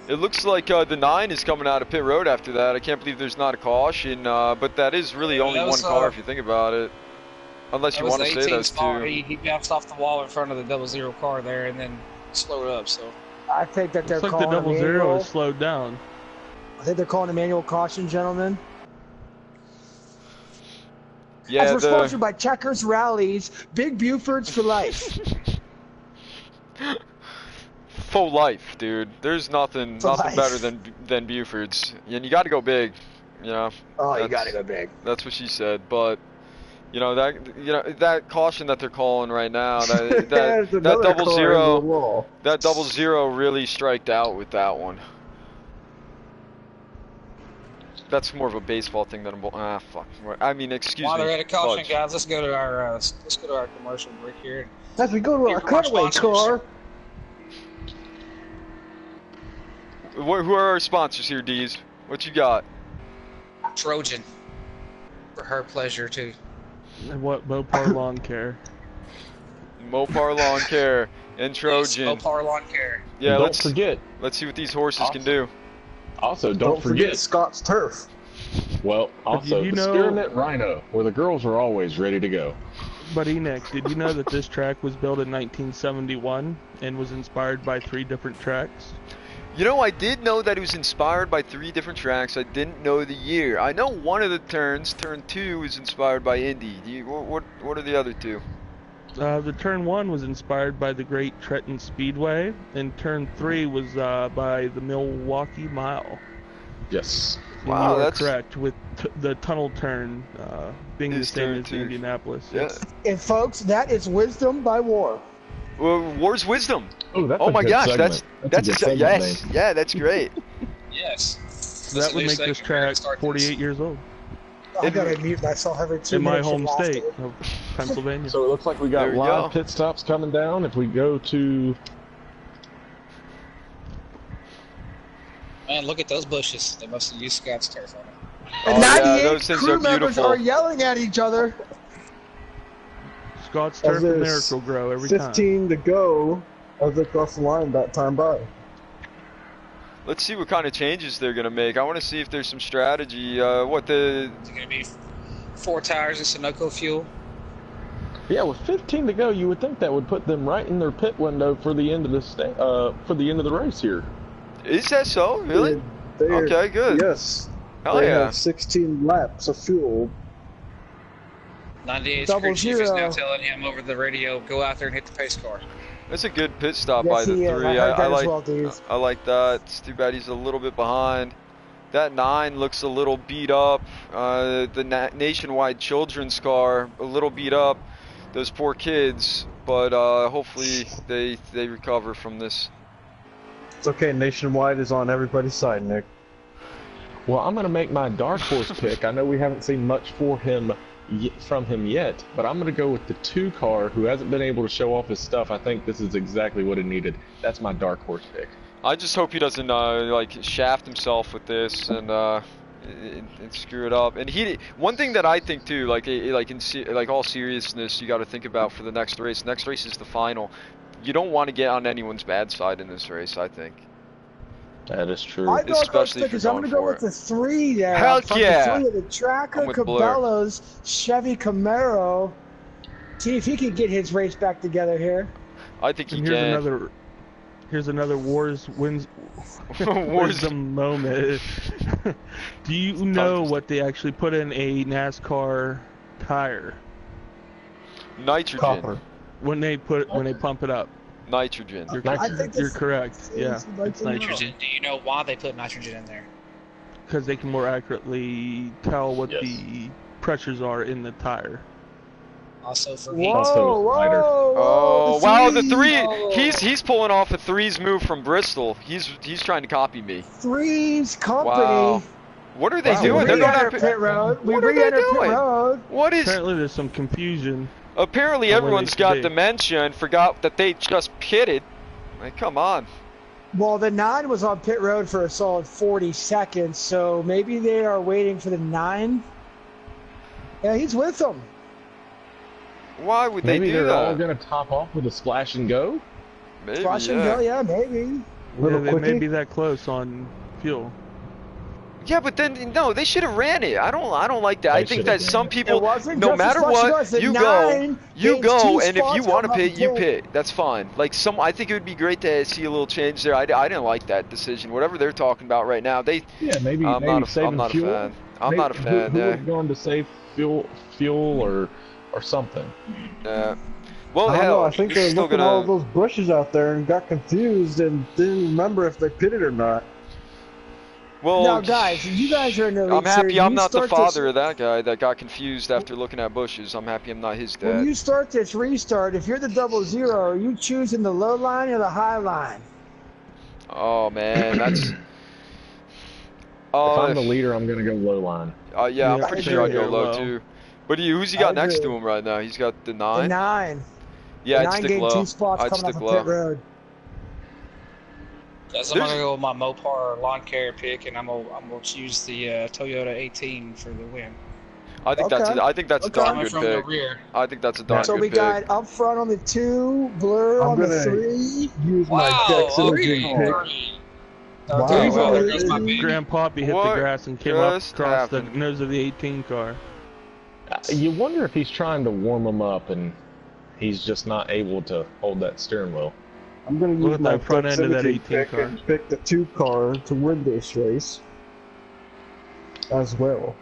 [SPEAKER 1] It looks like the 9 is coming out of pit road after that. I can't believe there's not a caution, but that is really only
[SPEAKER 3] that
[SPEAKER 1] one
[SPEAKER 3] was,
[SPEAKER 1] car if you think about it. Unless
[SPEAKER 3] That
[SPEAKER 1] you
[SPEAKER 3] was
[SPEAKER 1] want
[SPEAKER 3] the
[SPEAKER 1] to say
[SPEAKER 3] 18
[SPEAKER 1] those
[SPEAKER 3] spot.
[SPEAKER 1] two.
[SPEAKER 3] He bounced off the wall in front of the double zero car there and then slowed up. So
[SPEAKER 4] I think that they're
[SPEAKER 2] Looks like the
[SPEAKER 4] calling a
[SPEAKER 2] double zero
[SPEAKER 4] manual.
[SPEAKER 2] is slowed down.
[SPEAKER 4] I think they're calling a manual caution, gentlemen.
[SPEAKER 1] Yeah,
[SPEAKER 4] As we're sponsored by Checkers Rallies, Big Bufords for life.
[SPEAKER 1] full life, dude. There's nothing
[SPEAKER 4] life.
[SPEAKER 1] better than Buford's, and you got to go big. You know.
[SPEAKER 4] Oh, you
[SPEAKER 1] That's-
[SPEAKER 4] gotta go big.
[SPEAKER 1] That's what she said, but that caution that they're calling right now, that
[SPEAKER 6] There's
[SPEAKER 1] that
[SPEAKER 6] another
[SPEAKER 1] double
[SPEAKER 6] car in the
[SPEAKER 1] zero,
[SPEAKER 6] wall.
[SPEAKER 1] that double zero really striked out with that one. That's more of a baseball thing than a fuck. I mean, excuse
[SPEAKER 3] while
[SPEAKER 1] me.
[SPEAKER 3] they're at a caution,
[SPEAKER 1] Fudge.
[SPEAKER 3] guys, let's go to our commercial break here.
[SPEAKER 6] As we go to
[SPEAKER 3] Here
[SPEAKER 6] our
[SPEAKER 3] from our
[SPEAKER 6] cutaway
[SPEAKER 3] sponsors.
[SPEAKER 6] car.
[SPEAKER 1] Who are our sponsors here, Deez? What you got?
[SPEAKER 3] Trojan, for her pleasure too.
[SPEAKER 2] And what Mopar Lawn Care.
[SPEAKER 1] Mopar Lawn Care and Trojan.
[SPEAKER 3] Mopar Lawn Care.
[SPEAKER 1] Yeah,
[SPEAKER 5] Don't
[SPEAKER 1] let's
[SPEAKER 5] forget.
[SPEAKER 1] let's see what these horses can do.
[SPEAKER 5] Also,
[SPEAKER 6] Don't forget Scott's Turf.
[SPEAKER 5] Well, also
[SPEAKER 2] you
[SPEAKER 5] the
[SPEAKER 2] know-
[SPEAKER 5] Spearmint Rhino, where the girls are always ready to go.
[SPEAKER 2] But Enoch, did you know that this track was built in 1971 and was inspired by 3 different tracks?
[SPEAKER 1] You know, I did know that it was inspired by 3 different tracks. I didn't know the year. I know one of the turns, turn 2, is inspired by Indy. What are the other 2?
[SPEAKER 2] The turn 1 was inspired by the Great Trenton Speedway, and turn 3 was by the Milwaukee Mile.
[SPEAKER 5] Yes.
[SPEAKER 2] And
[SPEAKER 1] Wow,
[SPEAKER 2] you are
[SPEAKER 1] that's-
[SPEAKER 2] correct, with the tunnel turn being the
[SPEAKER 1] Is
[SPEAKER 2] same
[SPEAKER 1] turn
[SPEAKER 2] as
[SPEAKER 1] 2.
[SPEAKER 2] Indianapolis.
[SPEAKER 1] Yeah.
[SPEAKER 4] And folks, that is wisdom by War.
[SPEAKER 1] Well, War's Wisdom.
[SPEAKER 5] Oh, that's
[SPEAKER 1] Oh
[SPEAKER 5] a
[SPEAKER 1] my
[SPEAKER 5] good
[SPEAKER 1] gosh,
[SPEAKER 5] segment.
[SPEAKER 1] that's
[SPEAKER 5] a good segment
[SPEAKER 1] yes,
[SPEAKER 5] name.
[SPEAKER 1] yeah, that's great.
[SPEAKER 3] Yes.
[SPEAKER 2] So that would make this track 48 years old
[SPEAKER 4] I gotta mute myself every 2
[SPEAKER 2] in my
[SPEAKER 4] minutes.
[SPEAKER 2] home
[SPEAKER 4] from
[SPEAKER 2] state
[SPEAKER 4] laughter.
[SPEAKER 2] of Pennsylvania.
[SPEAKER 5] So it looks like we got
[SPEAKER 1] There we
[SPEAKER 5] live
[SPEAKER 1] go.
[SPEAKER 5] pit stops coming down. If we go to
[SPEAKER 3] Man, look at those bushes. They must have used Scott's turf on it.
[SPEAKER 4] And
[SPEAKER 1] Oh, yeah,
[SPEAKER 4] 98
[SPEAKER 1] those things
[SPEAKER 4] crew
[SPEAKER 1] are
[SPEAKER 4] members
[SPEAKER 1] beautiful.
[SPEAKER 4] are yelling at each other.
[SPEAKER 2] Scott's
[SPEAKER 6] As
[SPEAKER 2] Turf and
[SPEAKER 6] there's
[SPEAKER 2] Miracle-Gro every time.
[SPEAKER 6] 15 to go as they cross the line that time by.
[SPEAKER 1] Let's see what kind of changes they're gonna make. I want to see if there's some strategy.
[SPEAKER 3] Is it going to be 4 tires and Sunoco fuel?
[SPEAKER 5] yeah, with 15 to go, you would think that would put them right in their pit window for the end of the race here.
[SPEAKER 1] Is that so? Really?
[SPEAKER 6] They're-
[SPEAKER 1] Okay, good.
[SPEAKER 6] Yes.
[SPEAKER 1] Hell
[SPEAKER 6] They
[SPEAKER 1] yeah.
[SPEAKER 6] have 16 laps of fuel.
[SPEAKER 3] 98's
[SPEAKER 4] Double
[SPEAKER 3] crew chief is now
[SPEAKER 4] zero.
[SPEAKER 3] telling him over the radio, go out there and hit the pace car.
[SPEAKER 1] That's a good pit stop by
[SPEAKER 4] Yes,
[SPEAKER 1] the
[SPEAKER 4] he is.
[SPEAKER 1] 3.
[SPEAKER 4] I heard that as
[SPEAKER 1] like
[SPEAKER 4] well, dude.
[SPEAKER 1] I like that. It's too bad he's a little bit behind. That 9 looks a little beat up. The Nationwide Children's car, a little beat up. Those poor kids, but hopefully they recover from this.
[SPEAKER 6] It's okay, Nationwide is on everybody's side, Nick.
[SPEAKER 5] Well, I'm going to make my dark horse pick. I know we haven't seen much from him yet, but I'm going to go with the 2 car who hasn't been able to show off his stuff. I think this is exactly what it needed. That's my dark horse pick.
[SPEAKER 1] I just hope he doesn't like shaft himself with this and screw it up. And one thing that I think too, like all seriousness, you got to think about for the next race. Next race is the final. You don't want to get on anyone's bad side in this race, I think.
[SPEAKER 5] That is true.
[SPEAKER 4] I thought
[SPEAKER 1] Especially if
[SPEAKER 4] because
[SPEAKER 1] you're
[SPEAKER 4] I'm
[SPEAKER 1] going
[SPEAKER 4] gonna go
[SPEAKER 1] for
[SPEAKER 4] with the 3 there.
[SPEAKER 1] Hell
[SPEAKER 4] up front,
[SPEAKER 1] yeah!
[SPEAKER 4] The 3 of the Tracker,
[SPEAKER 1] I'm with Blair.
[SPEAKER 4] Cabela's, Chevy Camaro. See if he can get his race back together here.
[SPEAKER 1] I think he
[SPEAKER 2] And
[SPEAKER 1] can.
[SPEAKER 2] here's another wisdom moment. Do you know what they actually put in a NASCAR tire?
[SPEAKER 1] Nitrogen.
[SPEAKER 6] Copper.
[SPEAKER 2] When they pump it up.
[SPEAKER 1] Nitrogen.
[SPEAKER 2] You're correct. Yeah, it's
[SPEAKER 3] Nitrogen. Do you know why they put nitrogen in there?
[SPEAKER 2] because they can more accurately tell what
[SPEAKER 5] Yes.
[SPEAKER 2] the pressures are in the tire.
[SPEAKER 3] Also for
[SPEAKER 4] Whoa,
[SPEAKER 3] heat.
[SPEAKER 5] Also lighter.
[SPEAKER 1] Oh wow, the 3.
[SPEAKER 3] Oh.
[SPEAKER 1] He's pulling off a 3's move from Bristol. He's trying to copy me.
[SPEAKER 4] 3's company.
[SPEAKER 1] Wow. What are they
[SPEAKER 5] Wow,
[SPEAKER 1] doing?
[SPEAKER 4] We
[SPEAKER 1] They're going
[SPEAKER 4] re-enter
[SPEAKER 1] on
[SPEAKER 4] pit road. We
[SPEAKER 1] What are they
[SPEAKER 4] re-enter pit
[SPEAKER 1] doing?
[SPEAKER 4] road.
[SPEAKER 1] What is?
[SPEAKER 2] Apparently, there's some confusion.
[SPEAKER 1] Apparently,
[SPEAKER 2] on where
[SPEAKER 1] everyone's
[SPEAKER 2] they
[SPEAKER 1] got
[SPEAKER 2] should be.
[SPEAKER 1] dementia and forgot that they just pitted. Like, come on.
[SPEAKER 4] Well, the 9 was on pit road for a solid 40 seconds, so maybe they are waiting for the 9. Yeah, he's with them.
[SPEAKER 1] Why would
[SPEAKER 5] Maybe
[SPEAKER 1] they do
[SPEAKER 5] they're
[SPEAKER 1] that?
[SPEAKER 5] all gonna top off with a splash and go.
[SPEAKER 1] Maybe,
[SPEAKER 4] Flush and
[SPEAKER 1] yeah.
[SPEAKER 4] go, yeah, maybe.
[SPEAKER 2] Yeah, they may
[SPEAKER 6] quickie.
[SPEAKER 2] be that close on fuel.
[SPEAKER 1] Yeah, but then no, they should have ran it. I don't like that.
[SPEAKER 5] They
[SPEAKER 1] I think
[SPEAKER 5] should
[SPEAKER 1] that
[SPEAKER 5] have
[SPEAKER 1] some
[SPEAKER 5] ran it.
[SPEAKER 1] people,
[SPEAKER 4] It wasn't
[SPEAKER 1] no
[SPEAKER 4] just as
[SPEAKER 1] matter
[SPEAKER 4] flush and go,
[SPEAKER 1] what,
[SPEAKER 4] it's a
[SPEAKER 1] you
[SPEAKER 4] 9
[SPEAKER 1] go,
[SPEAKER 4] gains 2
[SPEAKER 1] and if you
[SPEAKER 4] spots
[SPEAKER 1] want to
[SPEAKER 4] off
[SPEAKER 1] pit,
[SPEAKER 4] the
[SPEAKER 1] you
[SPEAKER 4] pit.
[SPEAKER 1] pit. That's fine. Like I think it would be great to see a little change there. I didn't like that decision. Whatever they're talking about right now,
[SPEAKER 5] Yeah, maybe
[SPEAKER 1] I'm
[SPEAKER 5] maybe
[SPEAKER 1] not
[SPEAKER 5] saving
[SPEAKER 1] a
[SPEAKER 5] fuel.
[SPEAKER 1] fan. I'm
[SPEAKER 5] Maybe-
[SPEAKER 1] not a fan.
[SPEAKER 5] Who
[SPEAKER 1] Yeah.
[SPEAKER 5] was going to save fuel or something?
[SPEAKER 1] Well,
[SPEAKER 6] I don't
[SPEAKER 1] hell,
[SPEAKER 6] know. I think
[SPEAKER 1] you're
[SPEAKER 6] they're
[SPEAKER 1] still
[SPEAKER 6] looking at all
[SPEAKER 1] gonna.
[SPEAKER 6] those bushes out there and got confused and didn't remember if they pitted or not.
[SPEAKER 1] Well,
[SPEAKER 4] Now, guys, you guys are in the league.
[SPEAKER 1] I'm happy
[SPEAKER 4] series.
[SPEAKER 1] I'm
[SPEAKER 4] You
[SPEAKER 1] not the
[SPEAKER 4] start this-
[SPEAKER 1] father of that guy that got confused after looking at bushes. I'm happy I'm not his
[SPEAKER 4] When
[SPEAKER 1] dad.
[SPEAKER 4] you start this restart, if you're the 00, are you choosing the low line or the high line?
[SPEAKER 1] Oh man, that's.
[SPEAKER 5] If I'm the leader, I'm gonna go low line.
[SPEAKER 1] Yeah, I'm
[SPEAKER 2] Yeah,
[SPEAKER 1] pretty
[SPEAKER 4] I
[SPEAKER 1] sure I'd
[SPEAKER 2] agree.
[SPEAKER 1] go low
[SPEAKER 2] Low.
[SPEAKER 1] too. But who's he
[SPEAKER 4] I
[SPEAKER 1] got next
[SPEAKER 4] agree.
[SPEAKER 1] to him right now? He's got the
[SPEAKER 4] The
[SPEAKER 1] 9.
[SPEAKER 4] 9.
[SPEAKER 1] Yeah,
[SPEAKER 4] the
[SPEAKER 1] I'd
[SPEAKER 4] 9
[SPEAKER 1] stick
[SPEAKER 4] gained
[SPEAKER 1] low.
[SPEAKER 4] 2 spots
[SPEAKER 1] I'd
[SPEAKER 4] coming off
[SPEAKER 1] stick
[SPEAKER 4] of
[SPEAKER 1] low.
[SPEAKER 4] pit road.
[SPEAKER 3] Guys, I'm gonna go with my Mopar lawn care pick, and I'm gonna choose the Toyota 18 for the win.
[SPEAKER 1] I think
[SPEAKER 4] Okay.
[SPEAKER 1] that's a darn
[SPEAKER 3] Coming
[SPEAKER 1] good
[SPEAKER 3] from the
[SPEAKER 1] pick.
[SPEAKER 3] rear.
[SPEAKER 1] I think that's a darn
[SPEAKER 4] So
[SPEAKER 1] good
[SPEAKER 4] we
[SPEAKER 1] pick.
[SPEAKER 4] got up front on the 2, Blur
[SPEAKER 6] I'm
[SPEAKER 4] on the
[SPEAKER 6] gonna
[SPEAKER 4] 3.
[SPEAKER 6] Use my
[SPEAKER 3] Wow,
[SPEAKER 6] Dex
[SPEAKER 3] okay.
[SPEAKER 6] Energy pick.
[SPEAKER 4] Wow.
[SPEAKER 3] Okay, well, there
[SPEAKER 4] Wow.
[SPEAKER 3] goes my pick.
[SPEAKER 2] Grand Poppy hit
[SPEAKER 1] What
[SPEAKER 2] the grass and came up
[SPEAKER 1] just
[SPEAKER 2] across the
[SPEAKER 1] happened?
[SPEAKER 2] nose of the 18 car.
[SPEAKER 5] You wonder if he's trying to warm them up and he's just not able to hold that steering wheel.
[SPEAKER 6] I'm gonna
[SPEAKER 2] Look
[SPEAKER 6] use
[SPEAKER 2] at
[SPEAKER 6] my
[SPEAKER 2] that front
[SPEAKER 6] Dex
[SPEAKER 2] end of that
[SPEAKER 6] Energy
[SPEAKER 2] 18
[SPEAKER 6] pick
[SPEAKER 2] car.
[SPEAKER 6] and pick the 2 car to win this race as well.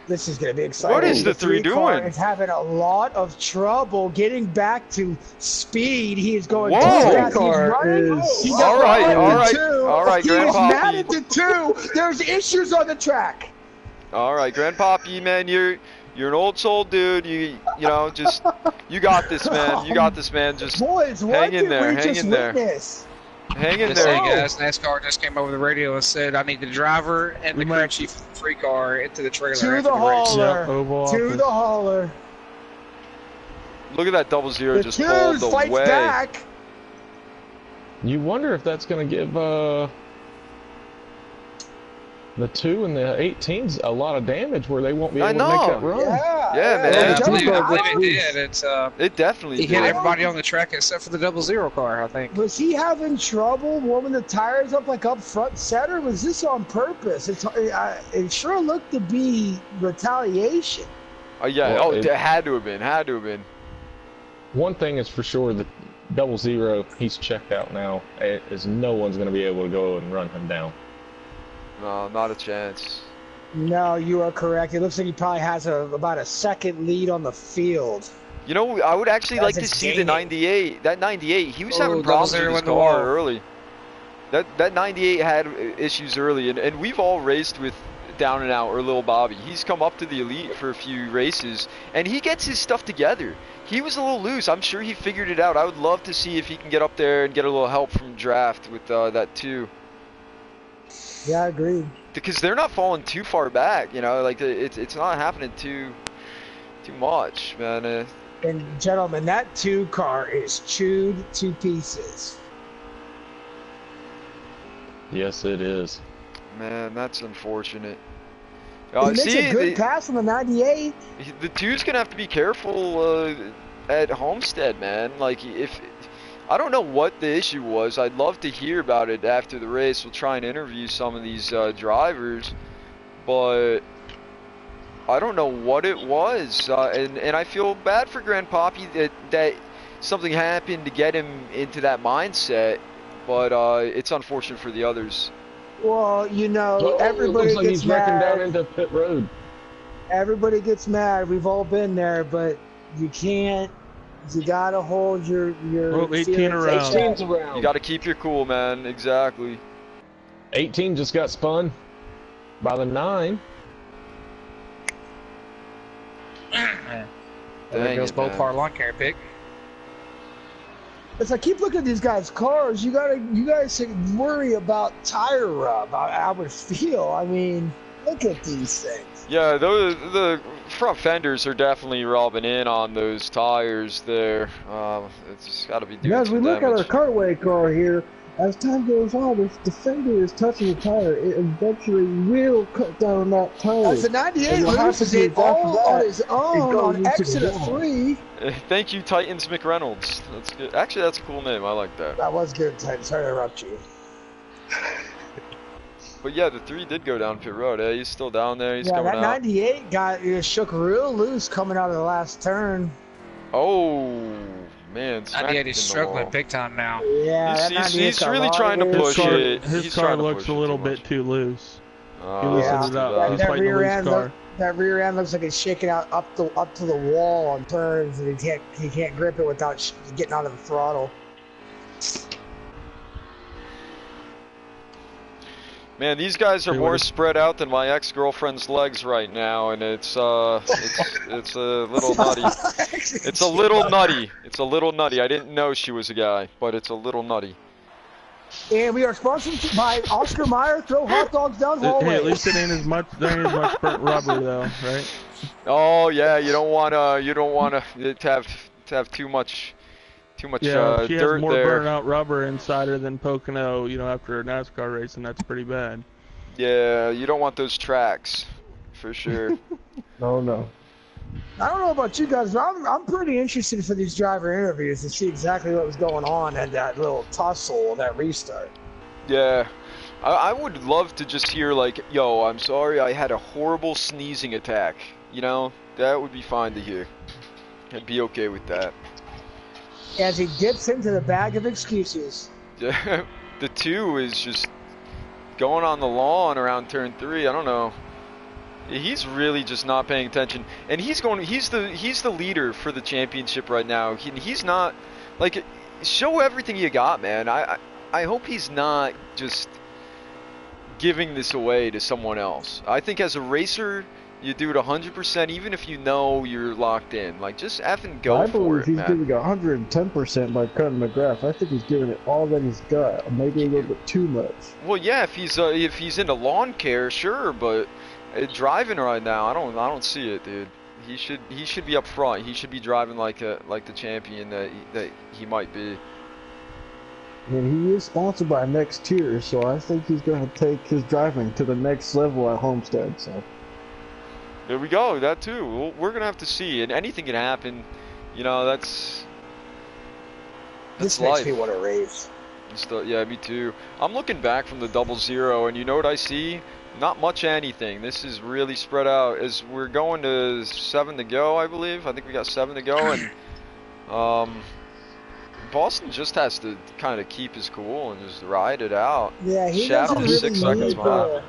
[SPEAKER 4] This is going to be exciting.
[SPEAKER 1] What is the 3
[SPEAKER 4] car
[SPEAKER 1] doing?
[SPEAKER 4] is having a lot of trouble getting back to speed. He is going
[SPEAKER 1] Whoa.
[SPEAKER 4] too
[SPEAKER 6] The
[SPEAKER 4] fast. He's
[SPEAKER 6] car
[SPEAKER 4] running.
[SPEAKER 6] is
[SPEAKER 4] He's
[SPEAKER 1] All right,
[SPEAKER 4] running
[SPEAKER 1] all
[SPEAKER 4] to
[SPEAKER 1] right,
[SPEAKER 4] 2.
[SPEAKER 1] all right,
[SPEAKER 4] He is
[SPEAKER 1] Grandpa
[SPEAKER 4] mad
[SPEAKER 1] Pete.
[SPEAKER 4] at the 2. There's issues on the track.
[SPEAKER 1] All right, Grandpappy, man, you're an old soul dude. You know, just you got this, man. You got this, man. Just
[SPEAKER 4] Boys, what
[SPEAKER 1] hang in
[SPEAKER 4] did
[SPEAKER 1] there,
[SPEAKER 4] we
[SPEAKER 1] hang
[SPEAKER 4] just
[SPEAKER 1] in there.
[SPEAKER 4] witness?
[SPEAKER 1] hang in
[SPEAKER 3] Just
[SPEAKER 1] there.
[SPEAKER 3] saying, guys, NASCAR just came over the radio and said I need the driver and the
[SPEAKER 2] We
[SPEAKER 3] crew
[SPEAKER 2] might-
[SPEAKER 3] chief of the free car into the trailer
[SPEAKER 4] To
[SPEAKER 3] after
[SPEAKER 4] the
[SPEAKER 3] race.
[SPEAKER 4] hauler.
[SPEAKER 2] Yep, Oval
[SPEAKER 4] To
[SPEAKER 2] Office.
[SPEAKER 4] the hauler.
[SPEAKER 1] Look at that 00
[SPEAKER 4] The
[SPEAKER 1] just
[SPEAKER 4] 2
[SPEAKER 1] pulled
[SPEAKER 4] fights
[SPEAKER 1] away.
[SPEAKER 4] back.
[SPEAKER 5] You wonder if that's going to give the 2 and the 18s a lot of damage where they won't be
[SPEAKER 1] I
[SPEAKER 5] able to make
[SPEAKER 1] know.
[SPEAKER 5] that run.
[SPEAKER 4] Yeah,
[SPEAKER 1] Yeah, man.
[SPEAKER 3] Yeah, I
[SPEAKER 4] Joe
[SPEAKER 3] believe, I
[SPEAKER 4] Biden-
[SPEAKER 3] believe it did. It's
[SPEAKER 1] It definitely
[SPEAKER 3] he
[SPEAKER 1] did.
[SPEAKER 3] hit everybody on the track except for the 00 car, I think.
[SPEAKER 4] Was he having trouble warming the tires up like up front center? Was this on purpose? It sure looked to be retaliation.
[SPEAKER 1] Yeah.
[SPEAKER 5] Well,
[SPEAKER 1] It had to have been. Had to have been.
[SPEAKER 5] One thing is for sure, the 00, he's checked out now. Is no one's going to be able to go and run him down.
[SPEAKER 1] No, not a chance.
[SPEAKER 4] No, you are correct. It looks like he probably has about a second lead on the field.
[SPEAKER 1] You know, I would actually like to
[SPEAKER 4] That's
[SPEAKER 1] see the
[SPEAKER 4] gaining.
[SPEAKER 1] 98. That 98, he was
[SPEAKER 3] Oh,
[SPEAKER 1] having problems
[SPEAKER 3] 00
[SPEAKER 1] with his
[SPEAKER 3] in the
[SPEAKER 1] car
[SPEAKER 3] wall.
[SPEAKER 1] early. That 98 had issues early, and we've all raced with Down and Out or Lil Bobby. He's come up to the elite for a few races, and he gets his stuff together. He was a little loose. I'm sure he figured it out. I would love to see if he can get up there and get a little help from draft with that too.
[SPEAKER 4] Yeah, I agree.
[SPEAKER 1] Because they're not falling too far back, you know. Like it's not happening too much, man.
[SPEAKER 4] And gentlemen, that 2 car is chewed to pieces.
[SPEAKER 5] Yes, it is.
[SPEAKER 1] Man, that's unfortunate.
[SPEAKER 4] He makes
[SPEAKER 1] See,
[SPEAKER 4] a good pass on the 98.
[SPEAKER 1] the 2's gonna have to be careful at Homestead, man. Like if I don't know what the issue was. I'd love to hear about it after the race. We'll try and interview some of these drivers, but I don't know what it was. And I feel bad for Grandpappy that something happened to get him into that mindset, but it's unfortunate for the others.
[SPEAKER 4] Well, you know, everybody
[SPEAKER 5] looks like
[SPEAKER 4] gets
[SPEAKER 5] he's wrecking
[SPEAKER 4] mad.
[SPEAKER 5] down into pit road.
[SPEAKER 4] Everybody gets mad. We've all been there, but you can't. You gotta hold your
[SPEAKER 2] 18 around.
[SPEAKER 5] 18's around.
[SPEAKER 1] You got to keep your cool, man. Exactly.
[SPEAKER 5] 18 just got spun by the 9.
[SPEAKER 3] There goes Mopar lawn care pick.
[SPEAKER 4] As I keep looking at these guys' cars, you guys should worry about tire rub, how it feel. I mean, look at these things.
[SPEAKER 1] Yeah, the front fenders are definitely rubbing in on those tires there. It's got to be doing
[SPEAKER 6] As we
[SPEAKER 1] some
[SPEAKER 6] look
[SPEAKER 1] damage.
[SPEAKER 6] at our cartway car here, as time goes on, if the fender is touching the tire, it eventually will cut down that tire.
[SPEAKER 4] As the 98
[SPEAKER 6] And what
[SPEAKER 4] loses
[SPEAKER 6] happens
[SPEAKER 4] it
[SPEAKER 6] is after
[SPEAKER 4] all
[SPEAKER 6] that,
[SPEAKER 4] on his own
[SPEAKER 6] goes
[SPEAKER 4] on
[SPEAKER 6] into
[SPEAKER 4] exit
[SPEAKER 6] the
[SPEAKER 4] of
[SPEAKER 6] wall.
[SPEAKER 4] 3.
[SPEAKER 1] Thank you, Titans McReynolds. That's good. Actually, that's a cool name. I like that.
[SPEAKER 4] That was good, Ted. Sorry to interrupt you.
[SPEAKER 1] But yeah, the 3 did go down pit road. He's still down there. He's
[SPEAKER 4] Yeah,
[SPEAKER 1] going
[SPEAKER 4] that
[SPEAKER 1] out.
[SPEAKER 4] 98 got shook real loose coming out of the last turn.
[SPEAKER 1] Oh man, smacked
[SPEAKER 3] 98
[SPEAKER 1] in
[SPEAKER 3] is
[SPEAKER 1] the
[SPEAKER 3] struggling
[SPEAKER 1] wall.
[SPEAKER 3] big time now.
[SPEAKER 4] Yeah, that 98's
[SPEAKER 1] He's
[SPEAKER 4] got a
[SPEAKER 1] really
[SPEAKER 4] lot
[SPEAKER 1] trying to
[SPEAKER 4] of
[SPEAKER 1] push
[SPEAKER 4] loose.
[SPEAKER 1] it.
[SPEAKER 2] His
[SPEAKER 1] He's
[SPEAKER 2] car
[SPEAKER 1] trying to
[SPEAKER 2] looks
[SPEAKER 1] push
[SPEAKER 2] a
[SPEAKER 1] it
[SPEAKER 2] little
[SPEAKER 1] too
[SPEAKER 2] bit
[SPEAKER 1] much.
[SPEAKER 2] too loose. He
[SPEAKER 1] Oh,
[SPEAKER 2] loosened it
[SPEAKER 1] too
[SPEAKER 2] up.
[SPEAKER 1] bad.
[SPEAKER 2] He's
[SPEAKER 4] That
[SPEAKER 2] fighting a
[SPEAKER 4] rear
[SPEAKER 2] loose
[SPEAKER 4] end,
[SPEAKER 2] car.
[SPEAKER 4] that rear end looks like it's shaking out up to the wall on turns, and he can't grip it without getting out of the throttle.
[SPEAKER 1] Man, these guys are
[SPEAKER 2] Hey,
[SPEAKER 1] more
[SPEAKER 2] what is-
[SPEAKER 1] spread out than my ex-girlfriend's legs right now, and it's a little nutty. It's a little nutty. It's a little nutty. I didn't know she was a guy, but it's a little nutty.
[SPEAKER 4] And we are sponsored by Oscar Mayer. Throw hot dogs down
[SPEAKER 2] Hey,
[SPEAKER 4] hallways.
[SPEAKER 2] at least it ain't as much. There ain't as much burnt rubber though, right?
[SPEAKER 1] Oh yeah, you don't wanna to have too much
[SPEAKER 2] Yeah, she has
[SPEAKER 1] dirt
[SPEAKER 2] more
[SPEAKER 1] there.
[SPEAKER 2] burnt out rubber inside her than Pocono. You know, after a NASCAR race, and that's pretty bad.
[SPEAKER 1] Yeah, you don't want those tracks, for sure.
[SPEAKER 6] No.
[SPEAKER 4] I don't know about you guys, but I'm pretty interested for these driver interviews to see exactly what was going on at that little tussle, that restart.
[SPEAKER 1] Yeah, I would love to just hear like, yo, I'm sorry, I had a horrible sneezing attack. You know, that would be fine to hear. I'd be okay with that.
[SPEAKER 4] As he dips into the bag of excuses.
[SPEAKER 1] The 2 is just going on the lawn around turn 3. I don't know. He's really just not paying attention, and he's the leader for the championship right now. He's not like, show everything you got, man. I hope he's not just giving this away to someone else. I think as a racer, you do it 100%, even if you know you're locked in. Like, just effing go
[SPEAKER 6] I
[SPEAKER 1] for
[SPEAKER 6] believe
[SPEAKER 1] it,
[SPEAKER 6] he's
[SPEAKER 1] man.
[SPEAKER 6] giving 110% by cutting McGrath. I think he's giving it all that he's got, maybe a little bit too much.
[SPEAKER 1] Well, yeah, if he's into lawn care, sure, but driving right now, I don't see it, dude. He should be up front. He should be driving like the champion that he might be.
[SPEAKER 6] I mean, he is sponsored by Next Tier, so I think he's going to take his driving to the next level at Homestead. So
[SPEAKER 1] There we go. That too. We're gonna have to see, and anything can happen. You know, that's
[SPEAKER 4] This
[SPEAKER 1] life.
[SPEAKER 4] makes me want to race.
[SPEAKER 1] Yeah, me too. I'm looking back from the 0-0, and you know what I see? Not much anything. This is really spread out. As we're going to 7 to go, I believe. I think we got 7 to go, and Boston just has to kind of keep his cool and just ride it out.
[SPEAKER 4] Yeah, he
[SPEAKER 1] Shadow
[SPEAKER 4] doesn't really
[SPEAKER 1] 6 seconds
[SPEAKER 4] need
[SPEAKER 1] behind.
[SPEAKER 4] the...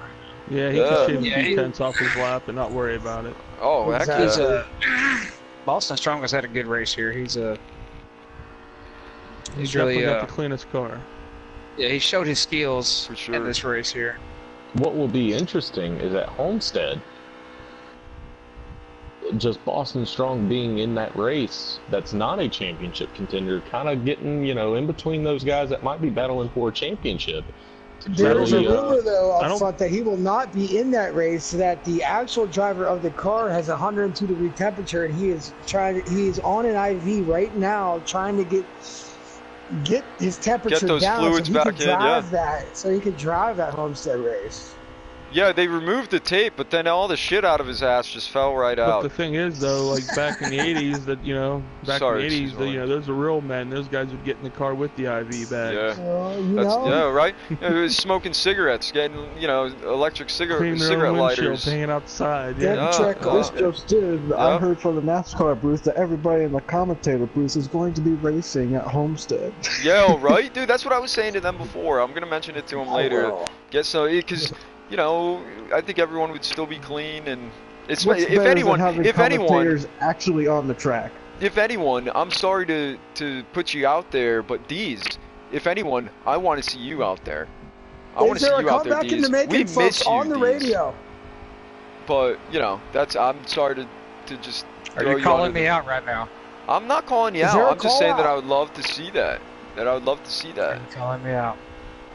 [SPEAKER 2] Yeah, he
[SPEAKER 1] Yeah.
[SPEAKER 2] can shave
[SPEAKER 3] Yeah,
[SPEAKER 2] a
[SPEAKER 3] he-
[SPEAKER 2] few tenths off his lap and not worry about it.
[SPEAKER 1] Oh, heck
[SPEAKER 4] Exactly.
[SPEAKER 1] yeah.
[SPEAKER 3] Boston Strong has had a good race here. He's
[SPEAKER 2] He's
[SPEAKER 3] really
[SPEAKER 2] definitely got the cleanest car.
[SPEAKER 3] yeah, he showed his skills
[SPEAKER 1] For sure.
[SPEAKER 3] in this race here.
[SPEAKER 5] What will be interesting is at Homestead, just Boston Strong being in that race that's not a championship contender, kind of getting, in between those guys that might be battling for a championship.
[SPEAKER 4] There is a
[SPEAKER 5] Really,
[SPEAKER 4] rumor, though,
[SPEAKER 2] I
[SPEAKER 4] up
[SPEAKER 2] don't-
[SPEAKER 4] front that he will not be in that race, so that the actual driver of the car has a 102-degree temperature, and he is on an IV right now trying to get his temperature
[SPEAKER 1] those
[SPEAKER 4] down
[SPEAKER 1] fluids
[SPEAKER 4] so he
[SPEAKER 1] back
[SPEAKER 4] can
[SPEAKER 1] in, yeah.
[SPEAKER 4] drive that, so he can drive that Homestead race.
[SPEAKER 1] Yeah, they removed the tape, but then all the shit out of his ass just fell right out.
[SPEAKER 2] But the thing is, though, like back in the 80s, that those are real men. Those guys would get in the car with the IV bags.
[SPEAKER 1] Yeah, yeah, right. Smoking cigarettes, getting electric cigarette lighters,
[SPEAKER 2] hanging outside.
[SPEAKER 6] This just did. I heard from the NASCAR booth that everybody in the commentator booth is going to be racing at Homestead.
[SPEAKER 1] Yeah, right, dude. That's what I was saying to them before. I'm gonna mention it to them later. Because I think everyone would still be clean, and if anyone
[SPEAKER 6] actually on the track.
[SPEAKER 1] If anyone, I'm sorry to put you out there, but if anyone, I want to see you out there. I want to see you out there, We miss you
[SPEAKER 4] on the radio.
[SPEAKER 1] But I'm sorry to just.
[SPEAKER 3] Are you calling me out right now?
[SPEAKER 1] I'm not calling you out. I'm just saying that I would love to see that. Are you
[SPEAKER 3] calling me out?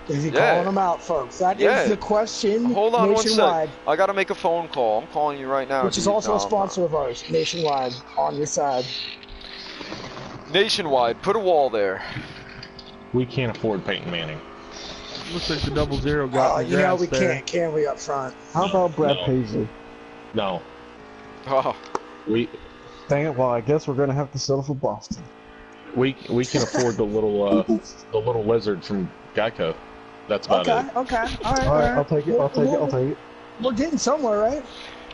[SPEAKER 4] Is he calling them out, folks? That is the question.
[SPEAKER 1] Hold on
[SPEAKER 4] Nationwide.
[SPEAKER 1] 1 sec. I gotta make a phone call. I'm calling you right now.
[SPEAKER 4] Which is also a sponsor of ours, Nationwide, on your side.
[SPEAKER 1] Nationwide, put a wall there.
[SPEAKER 5] We can't afford Peyton Manning.
[SPEAKER 2] Looks like the 00 got
[SPEAKER 4] we can't, can we, up front?
[SPEAKER 6] How about Brad Paisley?
[SPEAKER 5] No.
[SPEAKER 1] Oh.
[SPEAKER 6] Dang it, well, I guess we're gonna have to settle for Boston.
[SPEAKER 5] We can afford the little lizard from Geico. That's about it.
[SPEAKER 4] Okay. All right.
[SPEAKER 6] I'll take it.
[SPEAKER 4] We're getting somewhere, right?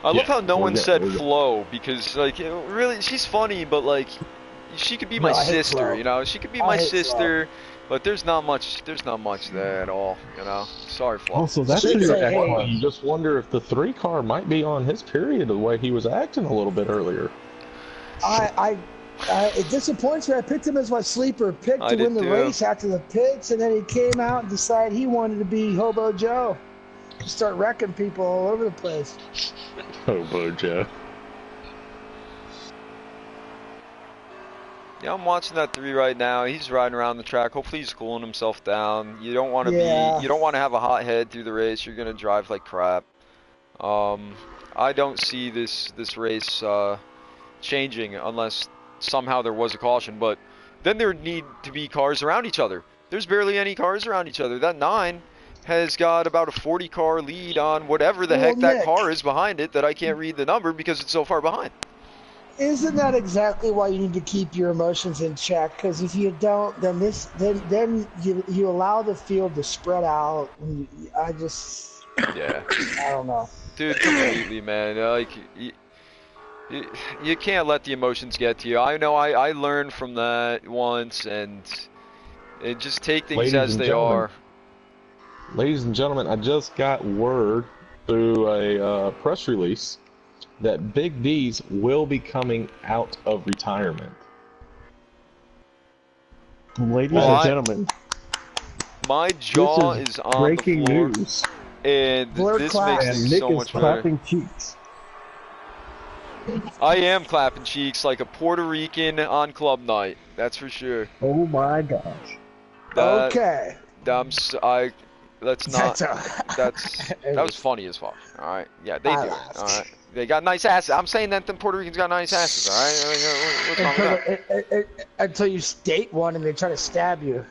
[SPEAKER 1] I love how no one said Flo, because really, she's funny, but she could be my sister, She could be my sister, but there's not much there at all, Sorry, Flo.
[SPEAKER 6] Also, that's you
[SPEAKER 5] just wonder if the 3 car might be on his period the way he was acting a little bit earlier.
[SPEAKER 4] It disappoints me. I picked him as my sleeper pick to win the race after the pits, and then he came out and decided he wanted to be Hobo Joe. Start wrecking people all over the place.
[SPEAKER 5] Hobo Joe.
[SPEAKER 1] Yeah, I'm watching that 3 right now. He's riding around the track. Hopefully he's cooling himself down. You don't want to have a hot head through the race. You're gonna drive like crap. I don't see this race changing unless somehow there was a caution, but then there need to be cars around each other. There's barely any cars around each other. That 9 has got about a 40 car lead on whatever the heck that car is behind it that I can't read the number because it's so far behind.
[SPEAKER 4] Isn't that exactly why you need to keep your emotions in check? Because if you don't, then you allow the field to spread out. And I don't know.
[SPEAKER 1] Dude, completely, man. You can't let the emotions get to you. I know I learned from that once, and just take things as they are.
[SPEAKER 5] Ladies and gentlemen, I just got word through a press release that Big D's will be coming out of retirement.
[SPEAKER 6] Ladies and gentlemen,
[SPEAKER 1] my jaw is on
[SPEAKER 6] breaking
[SPEAKER 1] the floor,
[SPEAKER 6] news.
[SPEAKER 1] And this makes things so much better.
[SPEAKER 6] Clapping cheeks.
[SPEAKER 1] I am clapping cheeks like a Puerto Rican on club night. That's for sure.
[SPEAKER 6] Oh my gosh.
[SPEAKER 4] Okay.
[SPEAKER 1] That was funny as fuck. All right. Yeah, they do it. All right. They got nice asses. I'm saying that them Puerto Ricans got nice asses. All right. What's wrong with that?
[SPEAKER 4] Until you state one and they try to stab you.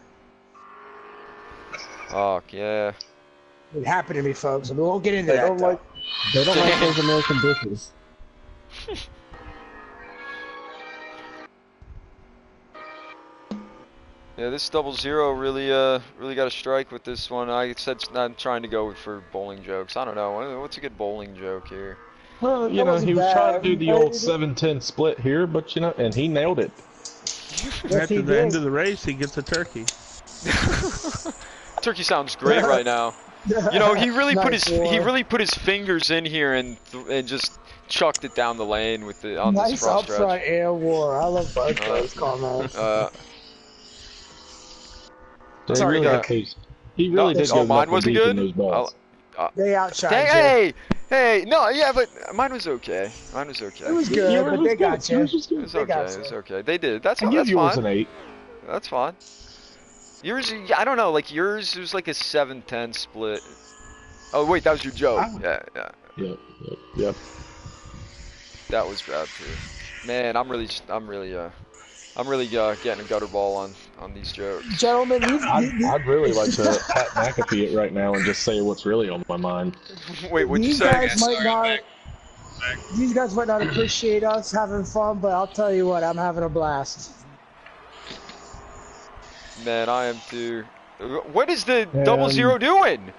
[SPEAKER 1] Fuck yeah.
[SPEAKER 4] It happened to me, folks. We won't get into that.
[SPEAKER 6] They don't like those American dishes.
[SPEAKER 1] Yeah, this 00 really got a strike with this one. I said I'm trying to go for bowling jokes. I don't know. What's a good bowling joke here?
[SPEAKER 5] Well, he was trying to do the old 7-10 split here, but and he nailed it.
[SPEAKER 2] After the end of the race, he gets a turkey.
[SPEAKER 1] Turkey sounds great right now. He really put his fingers in here and just chucked it down the lane on this front stretch.
[SPEAKER 4] Nice upfront air war. I love both those comments.
[SPEAKER 1] Sorry,
[SPEAKER 5] he really did.
[SPEAKER 1] Oh, mine wasn't good.
[SPEAKER 4] They outshined you.
[SPEAKER 1] Hey, no, yeah, but mine was okay.
[SPEAKER 4] It was good, but they got you.
[SPEAKER 1] It's okay. They did. That's fine.
[SPEAKER 5] An 8.
[SPEAKER 1] That's fine. Yours, I don't know. Like yours was like a 7-10 split. Oh wait, that was your joke. Yeah. That was bad too. Man, I'm really I'm really getting a gutter ball on these jokes.
[SPEAKER 4] Gentlemen,
[SPEAKER 5] I'd really like to Pat McAfee it right now and just say what's really on my mind.
[SPEAKER 1] Wait, what'd you
[SPEAKER 4] these
[SPEAKER 1] say?
[SPEAKER 4] guys these guys might not appreciate us having fun, but I'll tell you what, I'm having a blast.
[SPEAKER 1] Man, I am too. What is the 00 doing?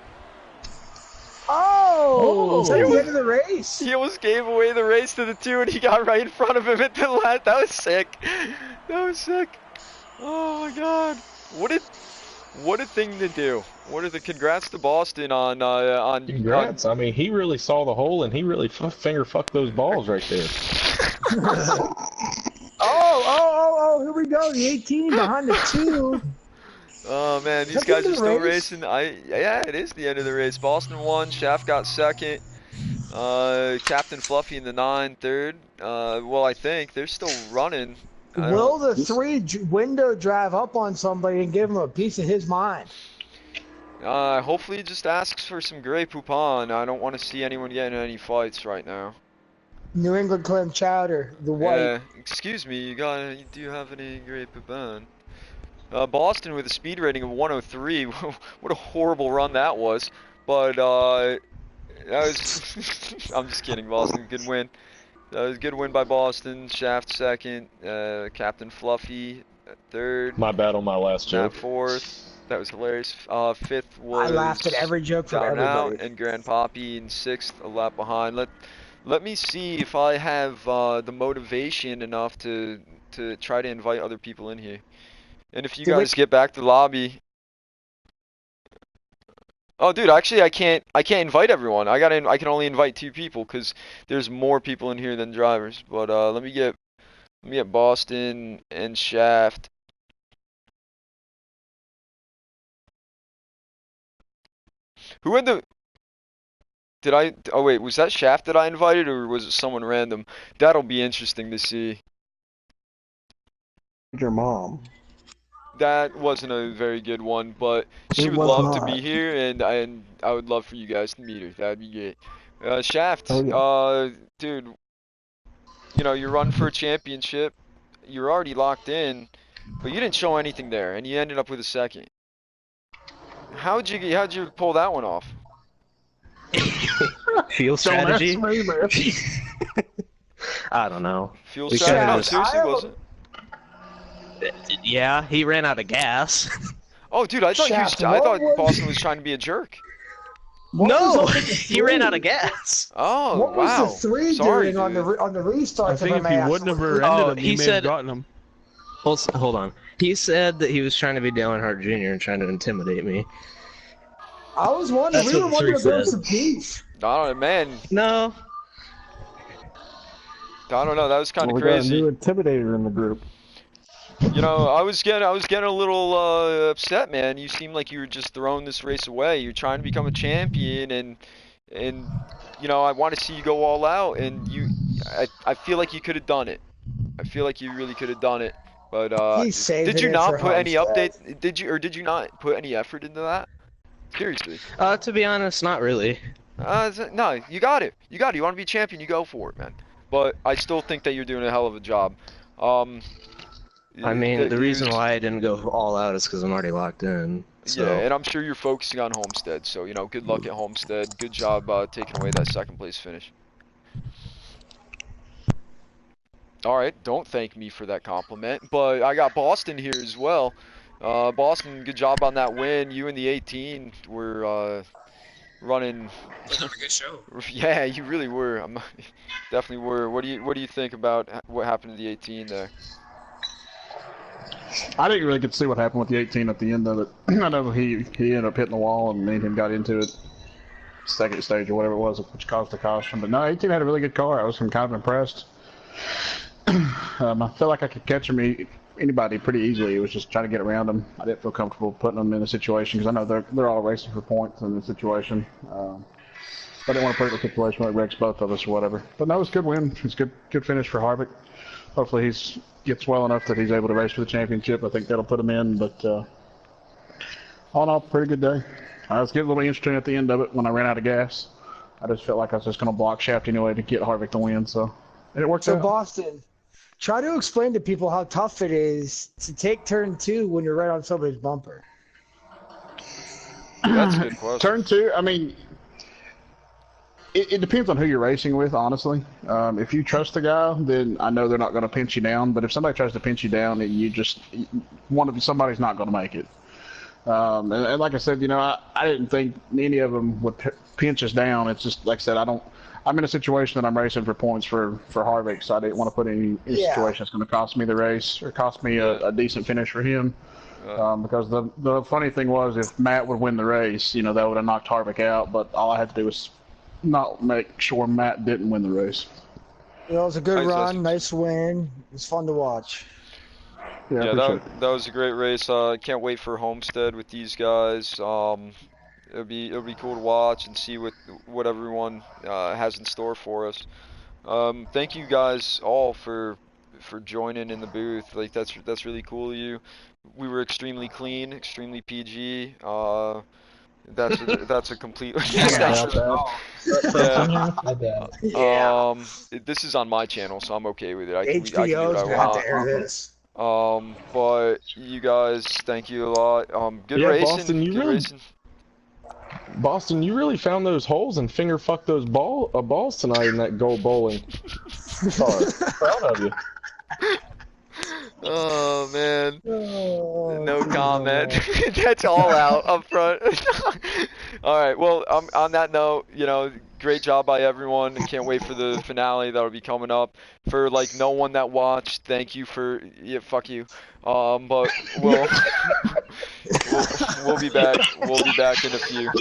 [SPEAKER 4] Oh, is that the end of the race?
[SPEAKER 1] He almost gave away the race to the 2 and he got right in front of him at the last. That was sick. That was sick. Oh my god. What a thing to do. Congrats to Boston on
[SPEAKER 5] Congrats. I mean, he really saw the hole and he really finger fucked those balls right there.
[SPEAKER 4] Oh, here we go. The 18 behind the 2.
[SPEAKER 1] Oh man, these guys are still racing. Yeah, it is the end of the race. Boston won. Shaft got second. Captain Fluffy in the 9 third. Well, I think they're still running.
[SPEAKER 4] Will the 3 window drive up on somebody and give him a piece of his mind?
[SPEAKER 1] Hopefully he just asks for some Grey Poupon. I don't want to see anyone getting any fights right now.
[SPEAKER 4] New England clam chowder, the white.
[SPEAKER 1] Excuse me, you do you have any Grey Poupon? Boston with a speed rating of 103. What a horrible run that was. But that was. I'm just kidding. Boston, good win. That was a good win by Boston. Shaft second. Captain Fluffy third.
[SPEAKER 5] My bad on my last joke.
[SPEAKER 1] Matt fourth. That was hilarious. Fifth was.
[SPEAKER 4] I laughed at every joke from everybody.
[SPEAKER 1] Out, and Grand Poppy in sixth, a lap behind. Let me see if I have the motivation enough to try to invite other people in here. And if you guys get back to the lobby. Oh, dude, actually, I can't invite everyone. I can only invite 2 people because there's more people in here than drivers. But let me get Boston and Shaft. Who had the? Oh wait, was that Shaft that I invited, or was it someone random? That'll be interesting to see.
[SPEAKER 6] Your mom.
[SPEAKER 1] That wasn't a very good one, but she would love to be here, and I would love for you guys to meet her. That'd be great. Shaft, dude, you know, you're running for a championship. You're already locked in, but you didn't show anything there, and you ended up with a second. How'd you pull that one off?
[SPEAKER 7] Fuel strategy? I don't know.
[SPEAKER 1] Fuel strategy? No, seriously, was it?
[SPEAKER 7] Yeah, he ran out of gas.
[SPEAKER 1] Oh, dude, I thought Boston was trying to be a jerk.
[SPEAKER 7] No, he ran out of gas.
[SPEAKER 1] Oh,
[SPEAKER 4] what
[SPEAKER 1] wow.
[SPEAKER 4] was the 3
[SPEAKER 1] Sorry,
[SPEAKER 4] doing on the restart?
[SPEAKER 2] I think if he wouldn't have ended him, he may have gotten him.
[SPEAKER 7] Hold on. He said that he was trying to be Dale Earnhardt Jr. and trying to intimidate me.
[SPEAKER 4] I was wondering. We were wondering about some peace.
[SPEAKER 1] I don't know, man.
[SPEAKER 7] No.
[SPEAKER 1] I don't know. That was kind of crazy.
[SPEAKER 6] We got a new intimidator in the group.
[SPEAKER 1] You know, I was getting a little upset, man. You seemed like you were just throwing this race away. You're trying to become a champion, and you know, I want to see you go all out. And I feel like you could have done it. I feel like you really could have done it. But did you not put any update? Did you not put any effort into that? Seriously.
[SPEAKER 7] To be honest, not really.
[SPEAKER 1] No, you got it. You got it. You want to be champion, you go for it, man. But I still think that you're doing a hell of a job.
[SPEAKER 7] I mean, the reason why I didn't go all out is because I'm already locked in. So.
[SPEAKER 1] Yeah, and I'm sure you're focusing on Homestead. So, you know, good luck at Homestead. Good job taking away that second place finish. Alright, don't thank me for that compliment. But I got Boston here as well. Boston, good job on that win. You and the 18 were running.
[SPEAKER 3] Put on a good show.
[SPEAKER 1] Yeah, you really were. Definitely were. What do you think about what happened to the 18 there?
[SPEAKER 8] I didn't really get to see what happened with the 18 at the end of it. I know he ended up hitting the wall and me and him got into it second stage or whatever it was, which caused the caution. But no, 18 had a really good car. I was kind of impressed. I felt like I could catch anybody pretty easily. It was just trying to get around them. I didn't feel comfortable putting them in a situation because I know they're all racing for points in this situation. I didn't want to put it in a situation where it wrecks both of us or whatever. But no, it was a good win. It's a good finish for Harvick. Hopefully he gets well enough that he's able to race for the championship. I think that'll put him in. But all in all, pretty good day. I was getting a little interesting at the end of it when I ran out of gas. I just felt like I was just going to block Shaft anyway to get Harvick to win. So and it worked out.
[SPEAKER 4] So Boston, Try to explain to people how tough it is to take turn 2 when you're right on somebody's bumper.
[SPEAKER 1] That's a good question.
[SPEAKER 8] Turn 2, I mean, it depends on who you're racing with, honestly. If you trust the guy, then I know they're not going to pinch you down. But if somebody tries to pinch you down, somebody's not going to make it. And like I said, I didn't think any of them would pinch us down. It's just like I said, I'm in a situation that I'm racing for points for Harvick, so I didn't want to put any situation that's going to cost me the race or cost me a decent finish for him. Because the funny thing was, if Matt would win the race, that would have knocked Harvick out. But all I had to do was not make sure Matt didn't win the race.
[SPEAKER 4] It was a good run, nice win. It's fun to watch.
[SPEAKER 1] Yeah, that was a great race. I can't wait for Homestead with these guys. It'll be cool to watch and see what everyone has in store for us. Thank you guys all for joining in the booth. Like that's really cool of you. We were extremely clean, extremely PG. That's a complete. This is on my channel, so I'm okay with it. I can do what I want.
[SPEAKER 4] To air this.
[SPEAKER 1] But you guys, thank you a lot. Good racing.
[SPEAKER 5] Boston, you really found those holes and finger fucked those balls tonight in that goal bowling. Sorry, proud of you.
[SPEAKER 1] Oh man, no comment. That's all out up front. All right, well, on that note, great job by everyone. I can't wait for the finale that'll be coming up. For no one that watched, thank you for fuck you. But we'll be back. We'll be back in a few.